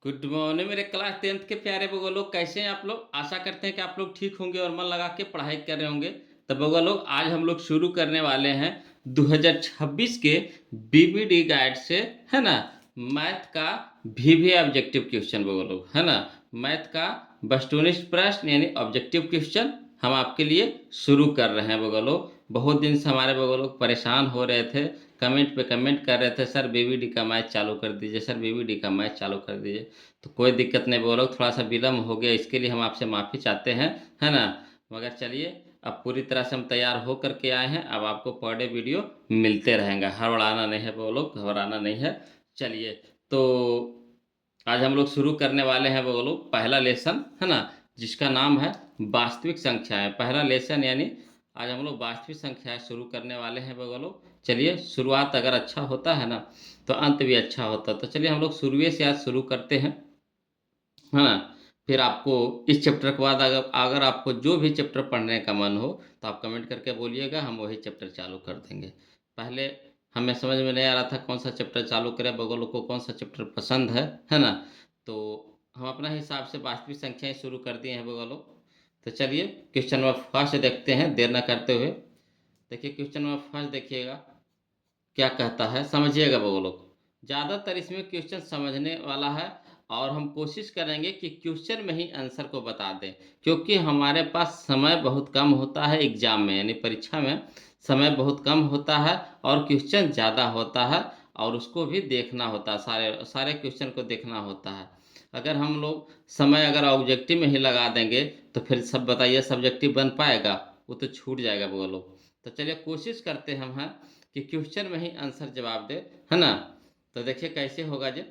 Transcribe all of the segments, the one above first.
Good morning मेरे class 10th के प्यारे बगो लोग, कैसे हैं आप लोग। आशा करते हैं कि आप लोग ठीक होंगे और मन लगा के पढ़ाई कर रहे होंगे। तो बगो लोग, आज हम लोग शुरू करने वाले हैं 2026 के बीबीडी गाइड से, है ना। मैथ का वीवी ऑब्जेक्टिव क्वेश्चन बगो लोग, है ना। मैथ का वस्तुनिष्ठ प्रश्न यानी ऑब्जेक्टिव क्वेश्चन हम आपके लिए शुरू कर रहे हैं बगो लोग। बहुत दिन से हमारे बगो लोग परेशान हो रहे थे, कमेंट पे कमेंट कर रहे थे, सर बीबीडी का मैथ चालू कर दीजिए, सर बीबीडी का मैथ चालू कर दीजिए। तो कोई दिक्कत नहीं बोलो, थोड़ा सा विलम्ब हो गया, इसके लिए हम आपसे माफ़ी चाहते हैं, है ना। मगर चलिए, अब पूरी तरह से हम तैयार हो करके आए हैं। अब आपको पर डे वीडियो मिलते रहेंगे, हड़बड़ाना नहीं है बोलो, घबराना नहीं है। चलिए, तो आज हम लोग शुरू करने वाले हैं बोलो पहला लेसन, है ना, जिसका नाम है वास्तविक संख्याएं। पहला लेसन यानी आज हम लोग वास्तविक संख्याएं शुरू करने वाले हैं बोलो। चलिए, शुरुआत अगर अच्छा होता है ना तो अंत भी अच्छा होता। तो चलिए हम लोग शुरुए से आज शुरू करते हैं, है ना। फिर आपको इस चैप्टर के बाद अगर अगर आपको जो भी चैप्टर पढ़ने का मन हो तो आप कमेंट करके बोलिएगा, हम वही चैप्टर चालू कर देंगे। पहले हमें समझ में नहीं आ रहा था कौन सा चैप्टर चालू करें, बगल को कौन सा चैप्टर पसंद है ना। तो हम अपना हिसाब से वास्तविक संख्याएं शुरू कर दिए हैं बगलों। तो चलिए क्वेश्चन नंबर फर्स्ट देखते हैं देर न करते हुए। देखिए क्वेश्चन नंबर फर्स्ट देखिएगा क्या कहता है, समझिएगा वो लोग। ज़्यादातर इसमें क्वेश्चन समझने वाला है और हम कोशिश करेंगे कि क्वेश्चन में ही आंसर को बता दें, क्योंकि हमारे पास समय बहुत कम होता है एग्जाम में, यानी परीक्षा में समय बहुत कम होता है और क्वेश्चन ज़्यादा होता है और उसको भी देखना होता है, सारे सारे क्वेश्चन को देखना होता है। अगर हम लोग समय अगर ऑब्जेक्टिव में ही लगा देंगे तो फिर सब बताइए सब्जेक्टिव बन पाएगा, वो तो छूट जाएगा वो लोग। तो चलिए कोशिश करते हम हैं कि क्वेश्चन में ही आंसर जवाब दे, है ना। तो देखिए कैसे होगा जी,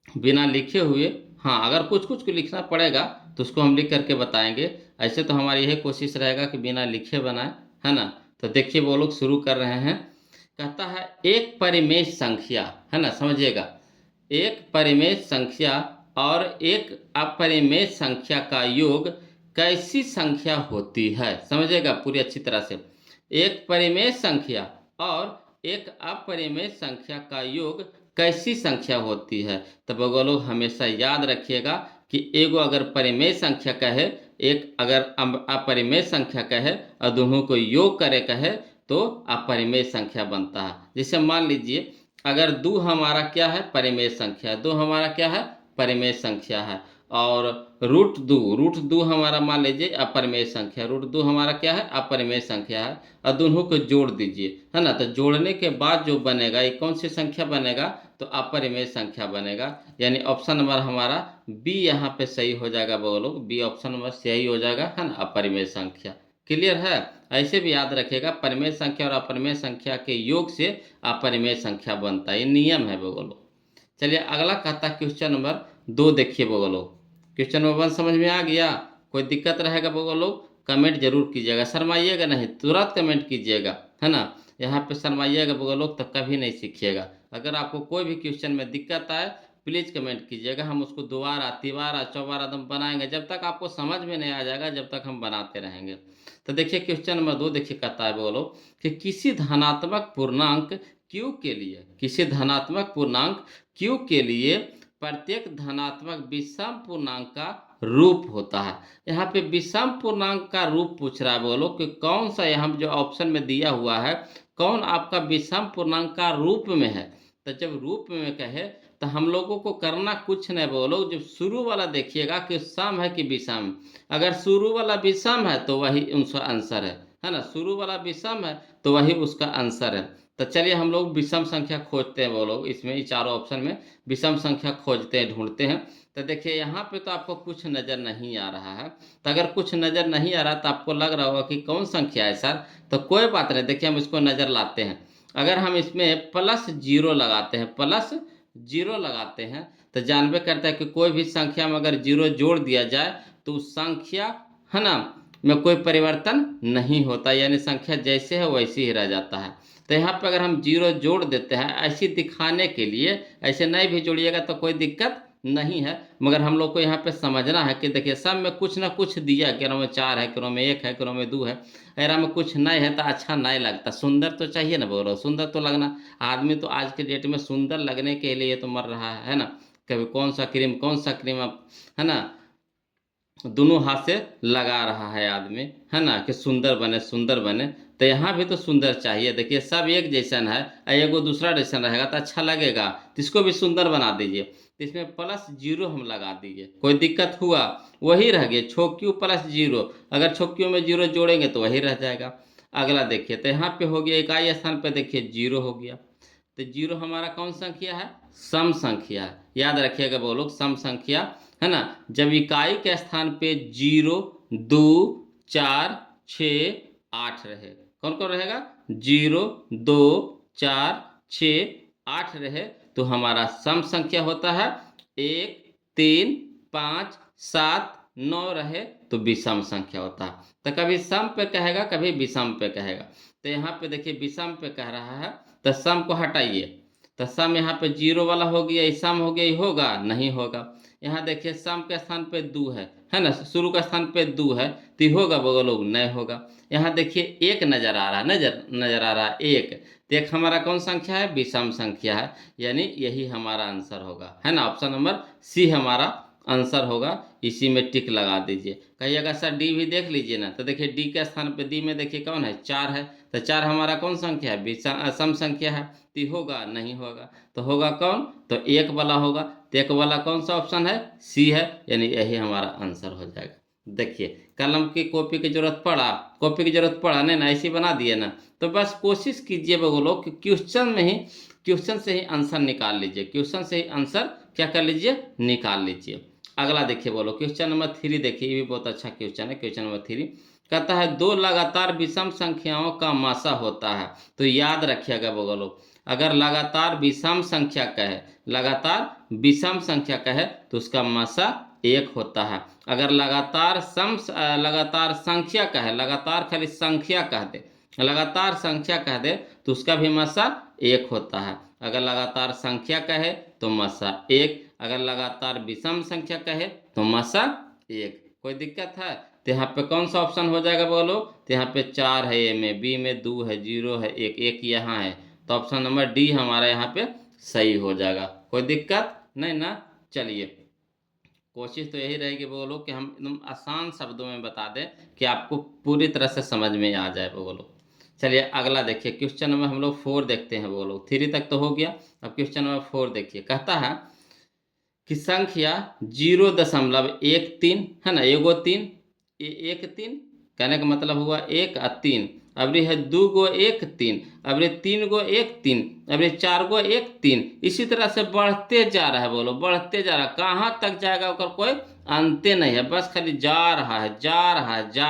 बिना लिखे हुए। हाँ, अगर कुछ कुछ को लिखना पड़ेगा तो उसको हम लिख करके बताएंगे। ऐसे तो हमारी यही कोशिश रहेगा कि बिना लिखे बनाए, है ना। तो देखिए वो लोग शुरू कर रहे हैं। कहता है एक परिमेय संख्या, है ना, समझिएगा। एक परिमेय संख्या और एक अपरिमेय संख्या का योग कैसी संख्या होती है, समझिएगा पूरी अच्छी तरह से। एक परिमेय संख्या और एक अपरिमेय संख्या का योग कैसी संख्या होती है। तो बगो लोग हमेशा याद रखिएगा कि एगो अगर परिमेय संख्या कहे, एक अगर अपरिमेय संख्या कहे और दोनों को योग करे कहे तो अपरिमेय संख्या बनता है। जैसे मान लीजिए अगर दो हमारा क्या है, परिमेय संख्या, दो हमारा क्या है, परिमेय संख्या है। और रूट दो हमारा मान लीजिए अपरिमेय संख्या, रूट दो हमारा क्या है, अपरिमेय संख्या है। और दोनों को जोड़ दीजिए, है ना। तो जोड़ने के बाद जो बनेगा ये कौन सी संख्या बनेगा, तो अपरिमेय संख्या बनेगा। यानी ऑप्शन नंबर हमारा बी यहाँ पे सही हो जाएगा बोलो, बी ऑप्शन नंबर सही हो जाएगा, है ना, अपरिमेय संख्या। क्लियर है। ऐसे भी याद रखिएगा परिमेय संख्या और अपरिमेय संख्या के योग से अपरिमेय संख्या बनता है, ये नियम है बोलो। चलिए अगला कहता है क्वेश्चन नंबर 2 देखिए बोलो। क्वेश्चन नंबर 1 समझ में आ गया। कोई दिक्कत रहेगा बोलो कमेंट जरूर कीजिएगा, शर्माइएगा नहीं, तुरंत कमेंट कीजिएगा, है ना। यहाँ पे शर्माइएगा बोलो तो कभी नहीं सीखिएगा। अगर आपको कोई भी क्वेश्चन में दिक्कत आए प्लीज़ कमेंट कीजिएगा, हम उसको दोबारा तिबारा चौबारा एकदम बनाएंगे, जब तक आपको समझ में नहीं आ जाएगा जब तक हम बनाते रहेंगे। तो देखिए क्वेश्चन नंबर 2 देखिए कहता है बोलो कि किसी धनात्मक पूर्णांक q के लिए, किसी धनात्मक पूर्णांक q के लिए प्रत्येक धनात्मक विषम पूर्णांक का रूप होता है। यहाँ पे विषम पूर्णांक का रूप पूछ रहा है बोलो कि कौन सा, यहाँ जो ऑप्शन में दिया हुआ है कौन आपका विषम पूर्णांक का रूप में है। तो जब रूप में कहे तो हम लोगों को करना कुछ नहीं बोलो, जब शुरू वाला देखिएगा कि सम है कि विषम। अगर शुरू वाला विषम है तो वही उसका आंसर है ना, शुरू वाला विषम है तो वही उसका आंसर है। तो चलिए हम लोग विषम संख्या खोजते हैं बोलो, इसमें ये चारों ऑप्शन में विषम संख्या खोजते हैं, ढूंढते हैं। तो देखिए यहाँ पे तो आपको कुछ नज़र नहीं आ रहा है। तो अगर कुछ नज़र नहीं आ रहा तो आपको लग रहा होगा कि कौन संख्या है सर, तो कोई बात नहीं, देखिए हम इसको नज़र लाते हैं। अगर हम इसमें प्लस जीरो लगाते हैं, प्लस जीरो लगाते हैं तो जानबे करता है कि कोई भी संख्या में अगर जीरो जोड़ दिया जाए तो उस संख्या, है ना, में कोई परिवर्तन नहीं होता, यानी संख्या जैसे है वैसे ही रह जाता है। तो यहाँ पर अगर हम जीरो जोड़ देते हैं ऐसे दिखाने के लिए, ऐसे नहीं भी जोड़िएगा तो कोई दिक्कत नहीं है, मगर हम लोग को यहाँ पे समझना है कि देखिए सब में कुछ ना कुछ दिया, किरो में 4 है, किरो में 1 है, किरो में 2 है। अगर में कुछ नहीं है तो अच्छा नहीं लगता, सुंदर तो चाहिए ना बोलो, सुंदर तो लगना। आदमी तो आज के डेट में सुंदर लगने के लिए तो मर रहा है ना। कभी कौन सा क्रीम आप, है ना, दोनों हाथ से लगा रहा है आदमी, है ना, कि सुंदर बने। तो यहाँ भी तो सुंदर चाहिए। देखिए सब एक जैसन है, एगो दूसरा जैसन रहेगा तो अच्छा लगेगा, तो इसको भी सुंदर बना दीजिए। तो इसमें +0 हम लगा दीजिए, कोई दिक्कत हुआ, वही रह गया छोक्यू +0। अगर छोक्यू में 0 जोड़ेंगे तो वही रह जाएगा। अगला देखिए, तो यहाँ पे हो गया इकाई स्थान पे, देखिए 0 हो गया। तो 0 हमारा कौन संख्या है? सम संख्या है। याद रखिएगा वो लोग, सम संख्या, है ना। जब इकाई के स्थान पे 0, 2, 4, 6, 8 रहे, कौन कौन रहेगा? 0, 2, 4, 6, 8 रहे तो हमारा सम संख्या होता है 1, 3, 5, 7, 9 रहे तो विषम संख्या होता है। तो कभी सम पे कहेगा, कभी विषम पे कहेगा। तो यहाँ पे देखिए विषम पे कह रहा है, तो सम को हटाइए, तो सम यहाँ पे 0 वाला हो गया, ये सम हो गया, ये होगा नहीं होगा। यहाँ देखिए सम के स्थान पे 2 है ना, शुरू का स्थान पे 2 है तो ये होगा वो लोग, नहीं होगा। यहाँ देखिए 1 नजर आ रहा है, नजर आ रहा है 1, तो 1 हमारा कौन संख्या है? विषम संख्या है, यानी यही हमारा आंसर होगा, है ना। ऑप्शन नंबर सी हमारा आंसर होगा। इसी में टिक लगा दीजिए। कहिएगा सर डी भी देख लीजिए ना, तो देखिए डी के स्थान पे, डी में देखिए कौन है? 4 है, तो 4 हमारा कौन संख्या है? सम संख्या है, तो होगा नहीं होगा, तो होगा कौन? तो 1 वाला होगा। तो 1 वाला कौन सा ऑप्शन है? सी है, यानी यही हमारा आंसर हो जाएगा। देखिए कलम की कॉपी की जरूरत पड़ा, नहीं ना, ऐसी बना दिए ना, तो बस कोशिश कीजिए वो लोग कि क्वेश्चन से ही आंसर निकाल लीजिए, क्वेश्चन से ही आंसर क्या कर लीजिए? निकाल लीजिए। अगला देखिए बोलो, क्वेश्चन नंबर 3 देखिए, ये भी बहुत अच्छा क्वेश्चन है। क्वेश्चन नंबर 3 कहता है 2 लगातार विषम संख्याओं का मासा होता है। तो याद रखिएगा बोलो, अगर लगातार विषम संख्या कहे तो उसका मासा 1 होता है। अगर लगातार संख्या कहे, लगातार खाली संख्या कह दे, लगातार संख्या कह दे तो उसका भी मासा 1 होता है। अगर लगातार संख्या कहे तो मासा 1, अगर लगातार विषम संख्या कहे तो मासा 1। कोई दिक्कत है? तो यहाँ पे कौन सा ऑप्शन हो जाएगा बोलो? तो यहाँ पे 4 है, ए में, बी में 2 है, 0 है, 1 यहाँ है, तो ऑप्शन नंबर डी हमारा यहाँ पे सही हो जाएगा। कोई दिक्कत नहीं ना। चलिए कोशिश तो यही रहेगी बोलो कि हम एकदम आसान शब्दों में बता दें कि आपको पूरी तरह से समझ में आ जाए बोलो। चलिए अगला देखिए, क्वेश्चन नंबर हम लोग 4 देखते हैं बोलो। 3 तक तो हो गया, अब क्वेश्चन नंबर 4 देखिए। कहता है कि संख्या 0.13 है ना, एगो 3, 1 3, कहने का मतलब हुआ 1 और 3। अब है 2 गो 1 3, अब 3 गो 1 3, अब 4 गो 1 3, इसी तरह से बढ़ते जा रहा है बोलो, बढ़ते जा रहा है। कहाँ तक जाएगा उसका कोई अंत नहीं है, बस खाली जा रहा है, जा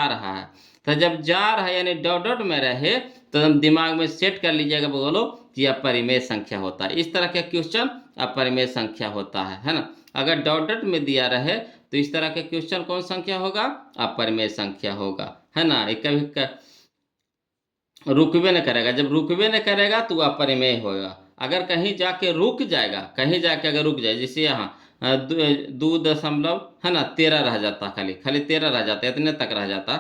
रहा है। तो जब जा रहा है यानी डॉट डॉट में रहे तो हम दिमाग में सेट कर लीजिएगा बोलो कि अपरिमेय संख्या होता है। इस तरह के क्वेश्चन अपरिमेय संख्या होता है ना। अगर डॉट डॉट में दिया रहे तो इस तरह के क्वेश्चन कौन संख्या होगा? अपरिमेय संख्या होगा, है ना। कभी रुकवे न करेगा, जब रुकवे न करेगा तो वह अपरिमेय होगा। अगर कहीं जाके रुक जाएगा, कहीं जाके अगर रुक जाए, जैसे यहाँ 2 है ना 13 रह जाता, खाली 13 रह जाता, इतने तक रह जाता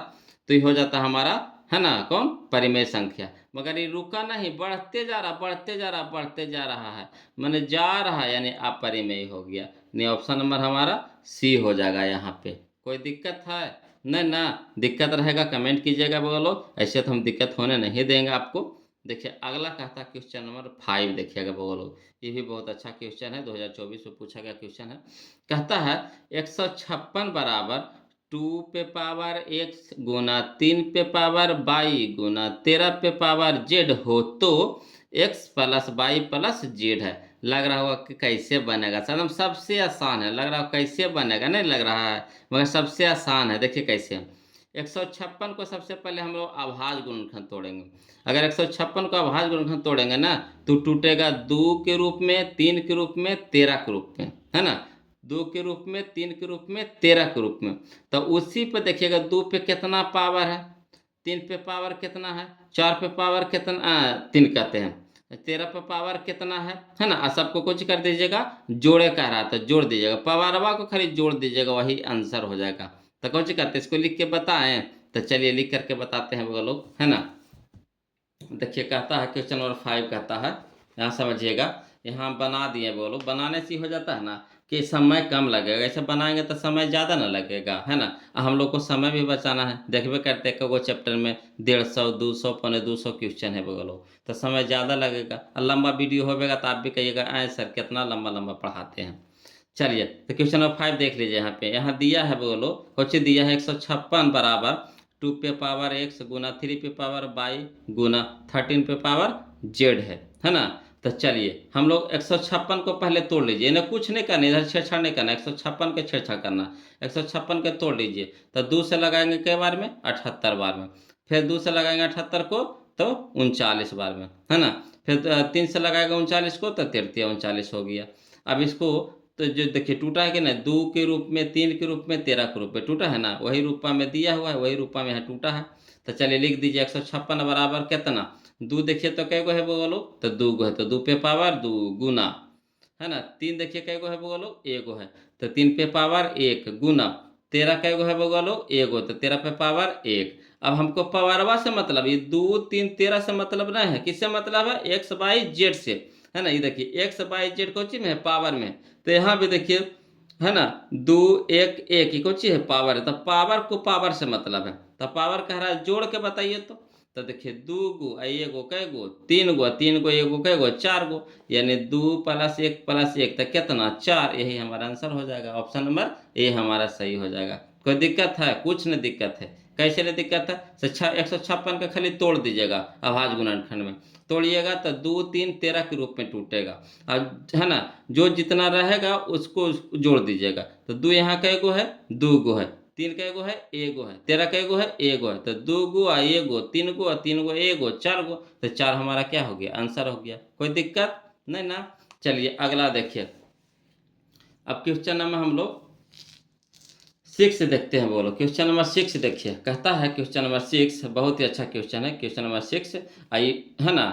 तो ये हो जाता हमारा, है ना, कौन? परिमेय संख्या। मगर ये रुका नहीं, बढ़ते जा रहा है, मैंने जा रहा है, यानी अपरिमेय हो गया। नहीं, ऑप्शन नंबर हमारा सी हो जाएगा यहाँ पे। कोई दिक्कत है? नहीं ना। दिक्कत रहेगा कमेंट कीजिएगा बोलो, ऐसे तो हम दिक्कत होने नहीं देंगे आपको। देखिए अगला कहता है क्वेश्चन नंबर 5 देखिएगा बोलो, ये भी बहुत अच्छा क्वेश्चन है, 2024 में पूछा गया क्वेश्चन है। कहता है 156 बराबर 2 पे पावर x गुना 3 पे पावर y गुना 13 पे पावर z हो तो x plus y plus z है। लग रहा होगा कि कैसे बनेगा, एकदम सबसे आसान है। लग रहा हो कैसे बनेगा, नहीं लग रहा है, मगर सबसे आसान है। देखिए कैसे, 156 को सबसे पहले हम लोग अभाज्य गुणनखंड तोड़ेंगे। अगर 156 को अभाज्य गुणनखंड तोड़ेंगे ना तो टूटेगा 2 के रूप में, 3 के रूप में, 13 के रूप में, है ना। 2 के रूप में, 3 के रूप में, 13 के रूप में। तो उसी पे देखिएगा 2 पे कितना पावर है, 3 पे पावर कितना है, 4 पे पावर कितना, 3 कहते हैं, 13 पे पावर कितना है ना। सबको कुछ कर दीजिएगा, जोड़े कह रहा था, जोड़ दीजिएगा, पावरवा को खाली जोड़ दीजिएगा, वही आंसर हो जाएगा। तो कुछ करते इसको लिख के बताएं, तो चलिए लिख करके बताते हैं वो लोग, है ना। देखिए कहता है क्वेश्चन नंबर 5 कहता है, यहाँ समझिएगा, यहाँ बना दिए बोलो, बनाने से हो जाता है ना कि समय कम लगेगा, ऐसे बनाएंगे तो समय ज़्यादा ना लगेगा, है ना। हम लोग को समय भी बचाना है, देखबे करते हैं वो चैप्टर में 150 200 पौने 200 क्वेश्चन है बोलो, तो समय ज़्यादा लगेगा और लंबा वीडियो होगा तो आप भी कहिएगा आए सर कितना लंबा लंबा पढ़ाते हैं। चलिए तो क्वेश्चन नंबर 5 देख लीजिए, यहाँ पे यहाँ दिया है बोलो, क्वेश्चन दिया है 156 बराबर 2 पे पावर x गुना 3 पे पावर y गुना 13 पे पावर z है ना। तो चलिए हम लोग 156 को पहले तोड़ लीजिए, इन्हें कुछ नहीं करना, इधर छेड़छाड़ नहीं करना, 156 के छेड़छाड़ करना। 156 के तोड़ लीजिए तो 2 से लगाएंगे कई बार में 78 बार में, फिर 2 से लगाएंगे 78 को तो 39 बार में, है ना। फिर 3 से लगाएगा 39 को तो 33 39 हो गया। अब इसको तो जो देखिए टूटा है कि ना, 2 के रूप में 3 के रूप में 13 के रूप में टूटा है ना, वही रूपा में दिया हुआ है, वही रूपा में यहाँ टूटा है। तो चलिए लिख दीजिए 156 बराबर कितना, 2 देखिए तो कै गो है बोलो, तो 2 गो है, तो 2 पे पावर 2 गुना, है ना। 3 देखिए कै गो है बोलो, 1 गो है, तो 3 पे पावर 1 गुना 13 कै गो है बोलो, 1 गो, तो 13 पे पावर 1। अब हमको पावरवा से मतलब, ये 2 3 13 से मतलब नहीं है, किससे मतलब है, एक्स बाई जेड से, है ना। ये देखिए एक्स बाई जेड को चीज में है पावर में, तो यहाँ भी देखिए है ना 2 1 1 ही कोची है पावर है, तो पावर को पावर से मतलब है, तो पावर कह रहा है जोड़ के बताइए तो देखिए 2 गो एगो कै गो 3 गो 3 गो एगो कै गो 4 गो, यानी 2 + 1 तो कितना 4, यही हमारा आंसर हो जाएगा, ऑप्शन नंबर ए हमारा सही हो जाएगा। कोई दिक्कत है, कुछ नहीं दिक्कत है, कैसे नहीं दिक्कत है, 156 का खाली तोड़ दीजिएगा अभाज्य गुणनखंड में, तोड़िएगा तो 2 3 13 के रूप में टूटेगा, और है ना जो जितना रहेगा उसको जोड़ दीजिएगा, तो 2 यहाँ कै गो है 2 गो है, 3 कै गो है 1 गो है, 13 कै गो है 1 गो है, तो 2 गो और 1 गो 3 गो और 3 गो 1 गो 4 गो, तो 4 हमारा क्या हो गया, आंसर हो गया, कोई दिक्कत नहीं ना। चलिए अगला देखिए, अब क्वेश्चन नंबर हम लोग 6 देखते हैं बोलो, क्वेश्चन नंबर 6 देखिए, कहता है क्वेश्चन नंबर 6 बहुत ही अच्छा क्वेश्चन है, क्वेश्चन नंबर 6 आई है ना।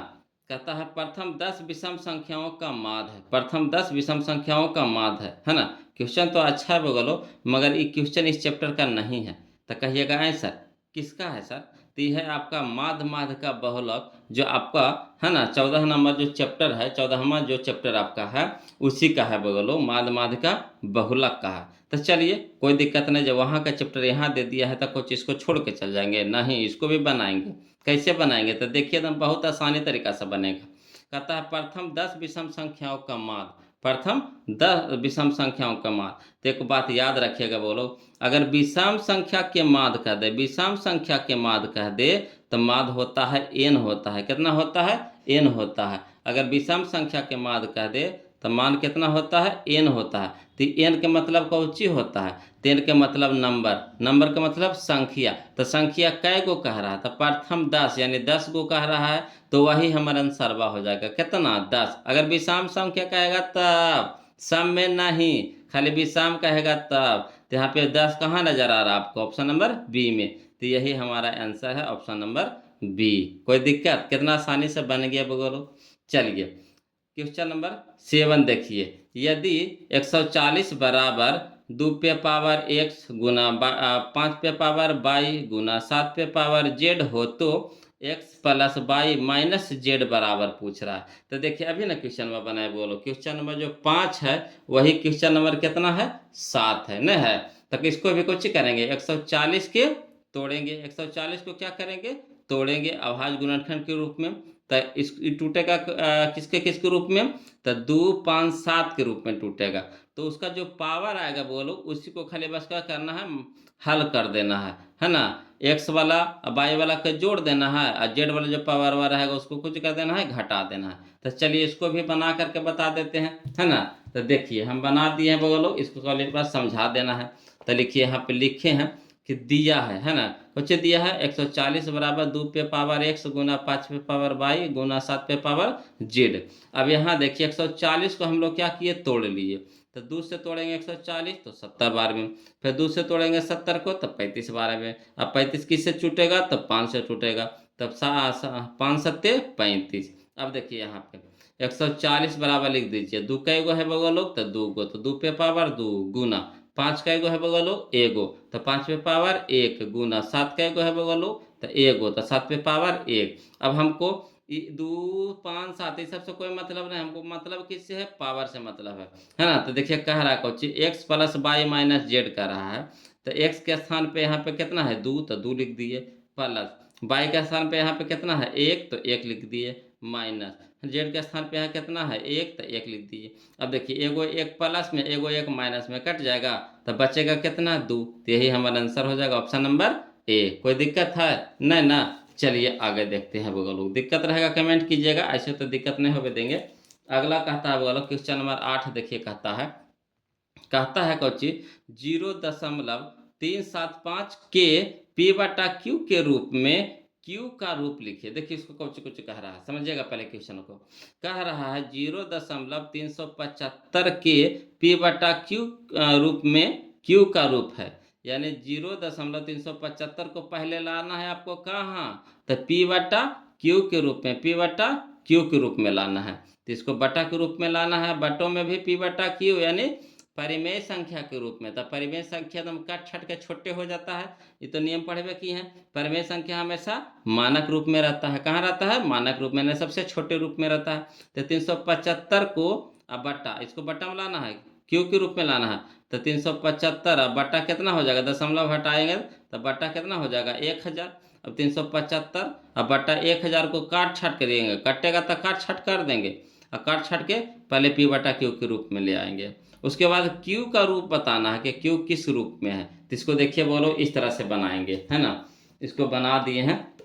कहता है प्रथम 10 विषम संख्याओं का माध्य है, प्रथम 10 विषम संख्याओं का माध्य है ना। क्वेश्चन तो अच्छा है बोलो, मगर ये क्वेश्चन इस चैप्टर का नहीं है, तो कहिएगा आंसर किसका है सर, तो ये है आपका माध्य माध्य का बहुलक, जो आपका है ना 14 नंबर जो चैप्टर है, 14वां जो चैप्टर आपका है उसी का है बोलो, माध्य माध्य का बहुलक का है। तो चलिए कोई दिक्कत नहीं, जब वहाँ का चैप्टर यहाँ दे दिया है तो कुछ इसको छोड़ के चल जाएंगे, नहीं इसको भी बनाएंगे। कैसे बनाएंगे तो देखिए एकदम बहुत आसानी तरीका से बनेगा। कहता है प्रथम 10 विषम संख्याओं का माध्य, प्रथम 10 विषम संख्याओं का माध्य, तो एक बात याद रखिएगा बोलो, अगर विषम संख्या के माध्य कह दे, विषम संख्या के माध्य कह दे तो माध्य होता है n होता है, कितना होता है n होता है। अगर विषम संख्या के माध्य कह दे तो मान कितना होता है n होता है, तो n के मतलब कौची होता है, तो n के मतलब नंबर, नंबर का मतलब संख्या, तो संख्या कै गो कह रहा है, तो प्रथम 10 यानी 10 गो कह रहा है, तो वही हमारा आंसरवा हो जाएगा कितना 10। अगर विषम संख्या कहेगा तब, सम में नहीं, खाली विषम कहेगा तब, तो यहाँ पे 10 कहाँ नजर आ रहा है आपको, ऑप्शन नंबर बी में, तो यही हमारा आंसर है ऑप्शन नंबर बी। कोई दिक्कत, कितना आसानी से बन गया बोलो। चलिए क्वेश्चन नंबर 7 देखिए, यदि 140 बराबर 2 पे पावर x गुना 5 पे पावर y गुना 7 पे पावर z हो तो x plus Y minus Z बराबर पूछ रहा है। तो देखिए अभी ना क्वेश्चन नंबर बनाए बोलो, क्वेश्चन नंबर जो 5 है वही क्वेश्चन नंबर कितना है 7 है न है, तो इसको भी कुछ करेंगे 140 के तोड़ेंगे, 140 को क्या करेंगे तोड़ेंगे अभाज्य गुणनखंड के रूप में, तो इस टूटेगा किसके किसके रूप में, तो 2 5 7 के रूप में टूटेगा, तो उसका जो पावर आएगा बोलो उसी को खाली बस क्या करना है हल कर देना है ना, एक्स वाला वाई वाला का जोड़ देना है और जेड वाला जो पावर वाला रहेगा उसको कुछ कर देना है घटा देना है। तो चलिए इसको भी बना करके बता देते हैं, है ना। तो देखिए हम बना दिए हैं बोलो, इसको खाली बस समझा देना है। तो लिखिए यहाँ पे लिखे हैं कि दिया है ना, कुछ दिया है 140 बराबर 2 पे पावर x गुना 5 पे पावर y गुना 7 पे पावर z। अब यहाँ देखिए 140 को हम लोग क्या किए तोड़ लिए, तो 2 से तोड़ेंगे 140 तो 70 बार में, फिर 2 से तोड़ेंगे 70 को तो 35 बार में, अब 35 किससे छूटेगा तो 5 से टूटेगा, तब 5 सत्ते 35। अब देखिए यहाँ पे 140 बराबर लिख दीजिए, 2 कै गो है बगल लोग तो 2 गो, तो 2 पे पावर 2 गुना 5 कै गो है बगल लो एगो, तो 5 पे पावर 1 गुना 7 कै गो है बगल लो तो एगो, तो 7 पे पावर 1। अब हमको दो 5 7 इस सबसे कोई मतलब नहीं, हमको मतलब किससे है, पावर से मतलब है ना। तो देखिए कह रहा है कोची X plus Y minus Z कर रहा है। तो एक्स के स्थान पे यहाँ पे कितना है 2, तो 2 लिख दिए, प्लस वाई के स्थान पे यहाँ पे कितना है 1, तो 1 लिख दिए, माइनस जेड के स्थान पे यहाँ कितना है 1, तो 1 लिख दिए। अब देखिए एगो 1 प्लस में एगो 1 माइनस में कट जाएगा, तो बचेगा कितना 2, तो यही हमारा आंसर हो जाएगा ऑप्शन नंबर ए। कोई दिक्कत है नहीं ना। चलिए आगे देखते हैं बगल लोग, दिक्कत रहेगा कमेंट कीजिएगा, ऐसे तो दिक्कत नहीं होने देंगे। अगला कहता है बगल क्वेश्चन नंबर 8 देखिए कहता है कोची 0.375 के पी बटा क्यू के रूप में क्यू का रूप लिखिए। देखिए इसको कुछ कुछ कह रहा है, समझिएगा पहले क्वेश्चन को। कह रहा है 0.375 के पी बटा क्यू रूप में क्यू का रूप है, यानी 0.375 को पहले लाना है आपको कहाँ, तो पी बटा क्यू के रूप में, पी बटा क्यू के रूप में लाना है। तो इसको बटा के रूप में लाना है, बटों में भी पी बटा क्यू यानी परिमेय संख्या के रूप में। तो परिमेय संख्या एकदम कट छट के छोटे हो जाता है, ये तो नियम पढ़े की है। परिमेय संख्या हमेशा मानक रूप में रहता है, कहाँ रहता है, मानक रूप में, सबसे छोटे रूप में रहता है। तो 375 को अब बटा, इसको बटा में लाना है, क्यू के रूप में लाना है। तो 375 अब बटा कितना हो जाएगा, दशमलव हटाएंगे तो बटा कितना हो जाएगा 1000। अब 375 अब बटा 1000 को काट छाट करेंगे, कटेगा तो काट छाट कर देंगे, और काट छाट के पहले पी बटा क्यू के रूप में ले आएंगे। उसके बाद क्यू का रूप बताना है कि क्यू किस रूप में है। तो इसको देखिए बोलो इस तरह से बनाएंगे, है ना। इसको बना दिए हैं,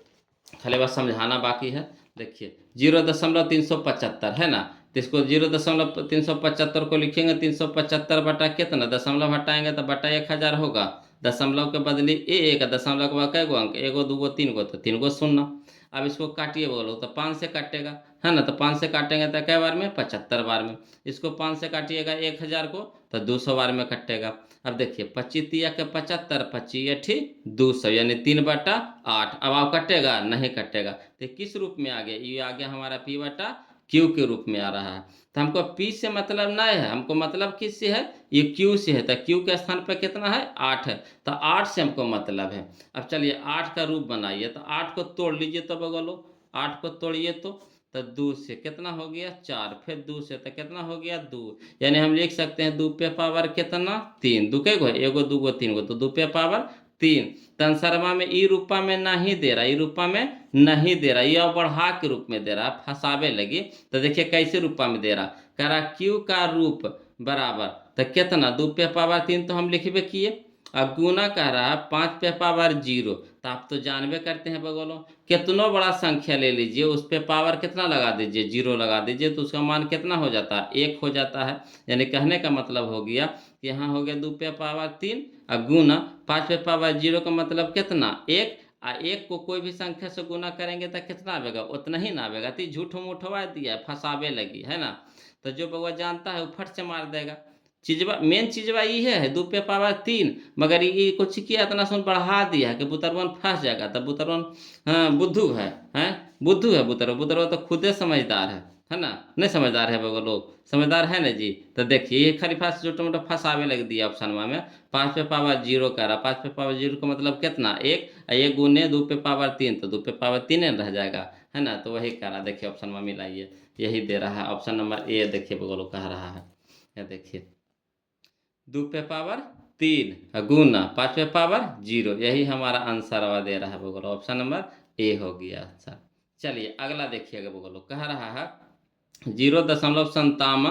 खाली बस समझाना बाकी है। देखिए 0.375 है ना, तो इसको 0.375 को लिखेंगे, 375 बटा कितना, दशमलव हटाएंगे तो बटा 1000 होगा। दशमलव के बदले एक, दशमलव के बाद कै गो अंक, एगो दूगो तीन गो, तो 3 गो शून्य। अब इसको काटिए बोलो तो 5 से काटेगा, है ना, तो 5 से काटेंगे तो कै बार में, 75 बार में। इसको 5 से काटिएगा 1000 को, तो 200 बार में कटेगा। अब देखिए 25 तिया के 75, 25 अठी 200 यानी 3/8। अब आप कटेगा नहीं कटेगा, तो किस रूप में आ गया, ये आ गया हमारा पी बटा क्यू के रूप में आ रहा है। तो हमको पी से मतलब नहीं है, हमको मतलब किस से है, ये क्यू से है। तो क्यू के स्थान पर कितना है 8 है, तो 8 से हमको मतलब है। अब चलिए 8 का रूप बनाइए, तो 8 को तोड़ लीजिए, तो बगलो 8 को तोड़िए तो 2 से कितना हो गया 4, फिर 2 से तो कितना हो गया 2, यानी हम लिख सकते हैं 2 पे पावर कितना 3, 2 कैगो एगो दूगो तीन गो, तो 2 पे पावर 3। तंसरमा में ई रूपा में नहीं दे रहा, ई रूपा में नहीं दे रहा, ये बढ़ा के रूप में दे रहा, फंसावे लगी। तो देखिए कैसे रूपा में दे रहा, कह रहा क्यू का रूप बराबर तो कितना 2 पे पावर 3 तो हम लिखबे किए, अब गुना कह रहा है 5 पे पावर 0। तो आप तो जानबे करते हैं बगलों, कितनों बड़ा संख्या ले लीजिए उस पे पावर कितना लगा दीजिए 0 लगा दीजिए, तो उसका मान कितना हो जाता है 1 हो जाता है। यानी कहने का मतलब हो गया कि यहाँ हो गया 2 पे पावर 3 और गुना 5 पे पावर 0 का मतलब कितना 1। आ 1 को कोई भी संख्या से गुना करेंगे तो कितना आवेगा, उतना ही ना आवेगा। तो झूठो मूठवा दिया है, फंसावे लगी, है ना। तो जो बउआ जानता है वो फट से मार देगा। चीजवा मेन चीजवा ये है 2 पे पावर 3, मगर ये कुछ किया इतना सुन बढ़ा दिया कि बुतरवन फंस जाएगा। तब बुतरवन हाँ बुद्धू है बुद्धू है बुतरवा, बुतरवा तो खुदे समझदार है ना, नहीं समझदार है वो लोग, समझदार है ना जी। तो देखिए ये खाली फास्ट छोटा मोटा फंसावे लग दिया ऑप्शन में। 5 पे पावर 0 कह रहा, 5 पे पावर 0 का मतलब कितना 1, ये गुने 2 पे पावर 3 तो 2 पे पावर 3 रह जाएगा, है ना। तो वही कह रहा, देखिए ऑप्शन में मिलाइए, यही दे रहा है ऑप्शन नंबर ए। देखिए वो लोग कह रहा है, ये देखिए 2 पे पावर 3 गुना 5 पे पावर 0, यही हमारा आंसर दे रहा है बोलो, ऑप्शन नंबर ए हो गया आंसर। चलिए अगला देखिएगा बोलो, कह रहा है 0.57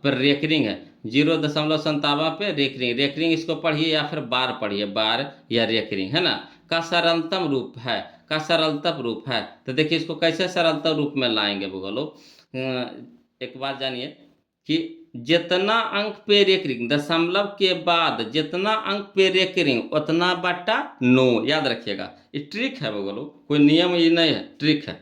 पर रेकरिंग है, 0.57 पे रेकरिंग, रेकरिंग इसको पढ़िए या फिर बार पढ़िए, बार या रेकरिंग, है ना, का सरलतम रूप है, का सरलतम रूप है। तो देखिए इसको कैसे सरलतम रूप में लाएंगे बोलो। एक बात जानिए कि जितना अंक पे रेकरिंग, दशमलव के बाद जितना अंक पे रेकरिंग उतना बट्टा 9, याद रखिएगा। ये ट्रिक है बोलो, कोई नियम ये नहीं है, ट्रिक है।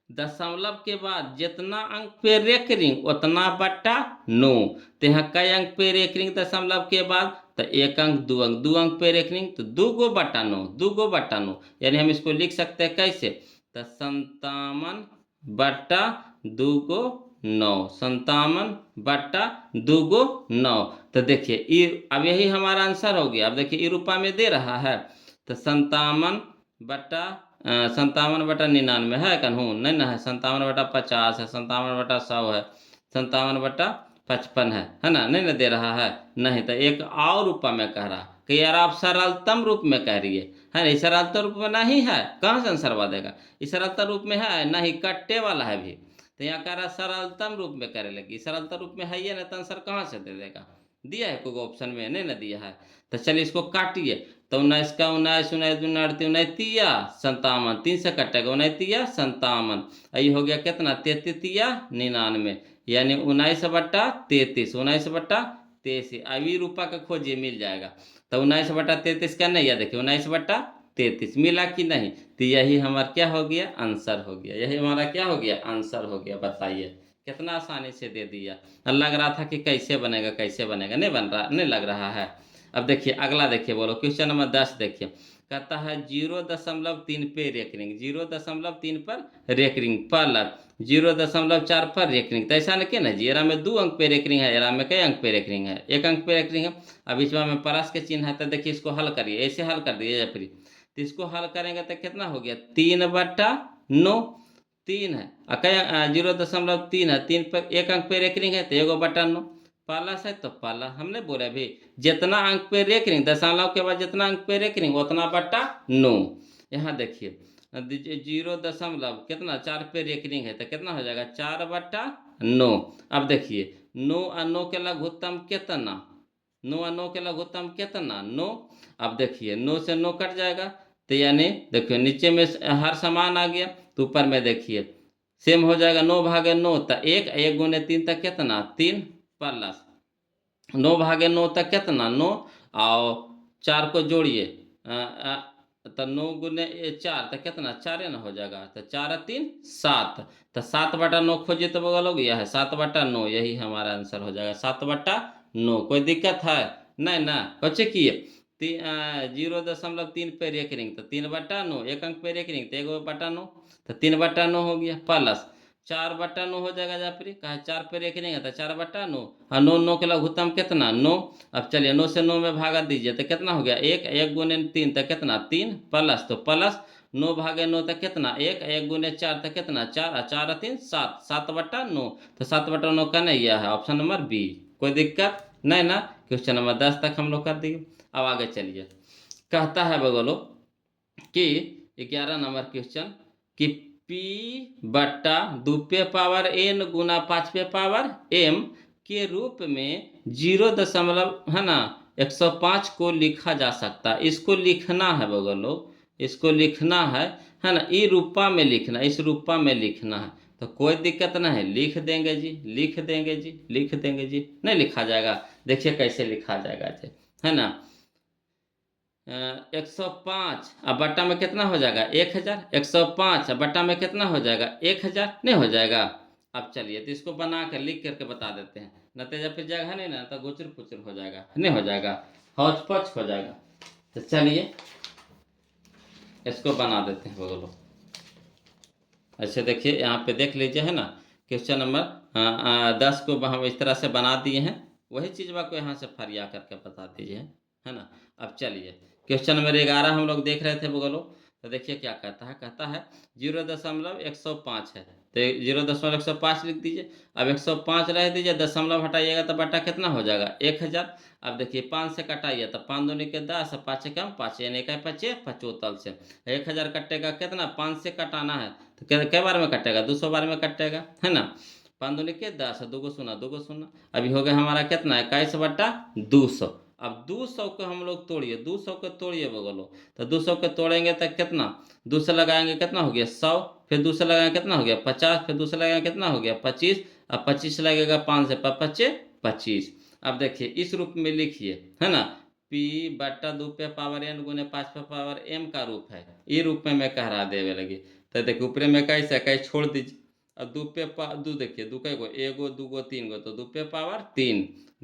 दशमलव के बाद जितना अंक पे रेकरिंग उतना बट्टा 9। तो यहाँ कई अंक पे रेकरिंग दशमलव के बाद, तो 1 अंक 2 अंक, 2 अंक पे रेकरिंग तो 2 गो बट्टा 9, 2 गो बट्टा 9। यानी हम इसको लिख सकते हैं कैसे, तो 57 बट्टा 2 गो 9, 57 बट्टा 2 गो 9। तो देखिए अब यही हमारा आंसर हो गया। अब देखिए ये रूपा में दे रहा है, तो 57 बट्टा 57/99 है कन्हू नहीं ना है, 57/50 है, 57/100 है, 57/55 है ना, नहीं ना दे रहा है नहीं, तो एक और रूपा में कह रहा कि यार आप सरलतम रूप में कह रही है ना, सरलतम रूप में नहीं है, कहाँ से आंसर देगा, इस सरलतम रूप में है नहीं, कट्टे वाला है भी, तो यहाँ कह रहा सरलतम रूप में करे लगी, सरलतम रूप में है ये ना, तो आंसर कहाँ से दे देगा, दिया है कोई ऑप्शन में नहीं ना दिया है, तो चलिए इसको काटिए, तो 19 का 19, 19 दूना 38, 19 तिया 57, 3 से कटेगा 19 तिया 57, ये हो गया कितना 33 तिया 99, यानी 19/33, 19/33, अब ये रूपा का खोजिए मिल जाएगा, तो 19/33 का नहीं है, देखिए 19/33 मिला कि नहीं, तो यही हमारा क्या हो गया आंसर हो गया, यही हमारा क्या हो गया आंसर हो गया, बताइए कितना आसानी से दे दिया, लग रहा था कि कैसे बनेगा कैसे बनेगा, नहीं बन रहा, नहीं लग रहा है। अब देखिए अगला, देखिए बोलो क्वेश्चन नंबर 10 देखिए, कहता है 0.3 पे रेकरिंग, 0.3 पर रेकरिंग प्लस 0.4 पर रेकरिंग, तो ऐसा नहीं ना जी, एरा में 2 अंक पे रेकरिंग है, एरा में कई अंक पे रेकरिंग है, 1 अंक पे रेकरिंग है, अब बीच में प्लस के चिन्ह है, तो देखिए इसको हल करिए, ऐसे हल कर दिए या फिर, तो इसको हल करेंगे तो कितना हो गया 3/9, 3 है, 0.3 है, 3 पर 1 अंक पे रेकरिंग है, तो 1/9 प्लस है, तो प्लस हमने बोला भी जितना अंक पे रेकरिंग, दशमलव के बाद जितना अंक पे रेकरिंग उतना बटा 9, यहाँ देखिए 0. कितना 4 पे रेकरिंग है, तो कितना हो जाएगा 4/9, अब देखिए 9 और 9 के लघुत्तम कितना, 9 और 9 के लघुत्तम कितना 9, अब देखिए 9 से 9 कट जाएगा, तो यानी देखिए नीचे में हर समान आ गया, तो ऊपर में देखिए सेम हो जाएगा, 9/9, तो 1 गुने 3 तक कितना 3 प्लस 9/9 तक कितना 9, और 4 को जोड़िए, तो 9 गुने 4 तो कितना 4 ना हो जाएगा, तो 4 और 3 7, तो 7/9 खोजिए, तो बगल हो गया है 7/9, यही हमारा आंसर हो जाएगा 7/9, कोई दिक्कत है नहीं ना, बच्चे किए 0.3 पे रेकरिंग, तो 3/9, 1 अंक पे रेकरिंग तो 1/9, तो 3/9 हो गया, प्लस 4/9 हो जाएगा, जा फिर कहा 4 पे रेकरिंग है, तो 4/9, और 9 9 के लघुत्तम कितना 9, अब चलिए 9 से 9 में भागा दीजिए, तो कितना हो गया 1 गुने 3 तक कितना 3 प्लस, तो प्लस 9/9 तक कितना 1 गुने 4 तक कितना 4, और 4 और 3 7, 7/9, तो 7/9 का नहीं यह है ऑप्शन नंबर बी, कोई दिक्कत नहीं ना, क्वेश्चन नंबर 10 तक हम लोग कर दिए। अब आगे चलिए, कहता है बगलो कि 11 नंबर क्वेश्चन कि p/2 गुना 5 के रूप में 0 है ना 105 को लिखा जा सकता है, इसको लिखना है बगलो, इसको लिखना है ना, ई रूपा में लिखना, इस रूपा में लिखना है, तो कोई दिक्कत नहीं है, लिख देंगे जी, लिख देंगे जी, लिख देंगे जी, नहीं लिखा जाएगा, देखिए कैसे लिखा जाएगा जी, है ना 105 अब बट्टा में कितना हो जाएगा 1000, 105 अब बट्टा में कितना हो जाएगा 1000, नहीं हो जाएगा। अब चलिए तो इसको बना कर लिख करके बता देते हैं, नतीजा फिर जगह नहीं ना, तो गुचर पुचर हो जाएगा, नहीं हो जाएगा, हौच पच हो जाएगा, तो चलिए इसको बना देते हैं बोलो, ऐसे देखिए यहाँ पे देख लीजिए, है ना क्वेश्चन नंबर 10 को हम इस तरह से बना दिए हैं, वही चीज़ को यहाँ से फरिया करके बता दीजिए, है ना। अब चलिए क्वेश्चन नंबर 11 हम लोग देख रहे थे बोलो, तो देखिए क्या कहता है 0.105 है, तो 0.105 लिख दीजिए, अब 105 रह दीजिए, दशमलव हटाइएगा तो बटा कितना हो जाएगा 1000, अब देखिए 5 से कटाइए, तो 5 दूनी के 10, 5 कम 5, यानी का 5 55 से 1000 कटेगा कितना 5 से कटाना है, तो कै बार में कटेगा 200 बार में कटेगा, है ना 5 दूनी के 10, 2 शून्य 2 शून्य, अभी हो गया हमारा कितना 21/200, अब 200 को हम लोग तोड़िए, 200 को तोड़िए बगलो, तो 200 को तोड़ेंगे तो कितना 2 से लगाएंगे कितना हो गया 100, फिर 2 से लगाएंगे कितना हो गया 50, फिर 2 से लगाएंगे कितना हो गया 25, अब 25 लगेगा 5 से 5 25, अब देखिए इस रूप में लिखिए, है ना p/2 गुने 5 का रूप है, ये रूप में मैं कह रहा देवे लगी, तो देखिए ऊपर में कैसे कैसे छोड़ दीजिए, अब 2 देखिए 2 को 1 2 3 तो 2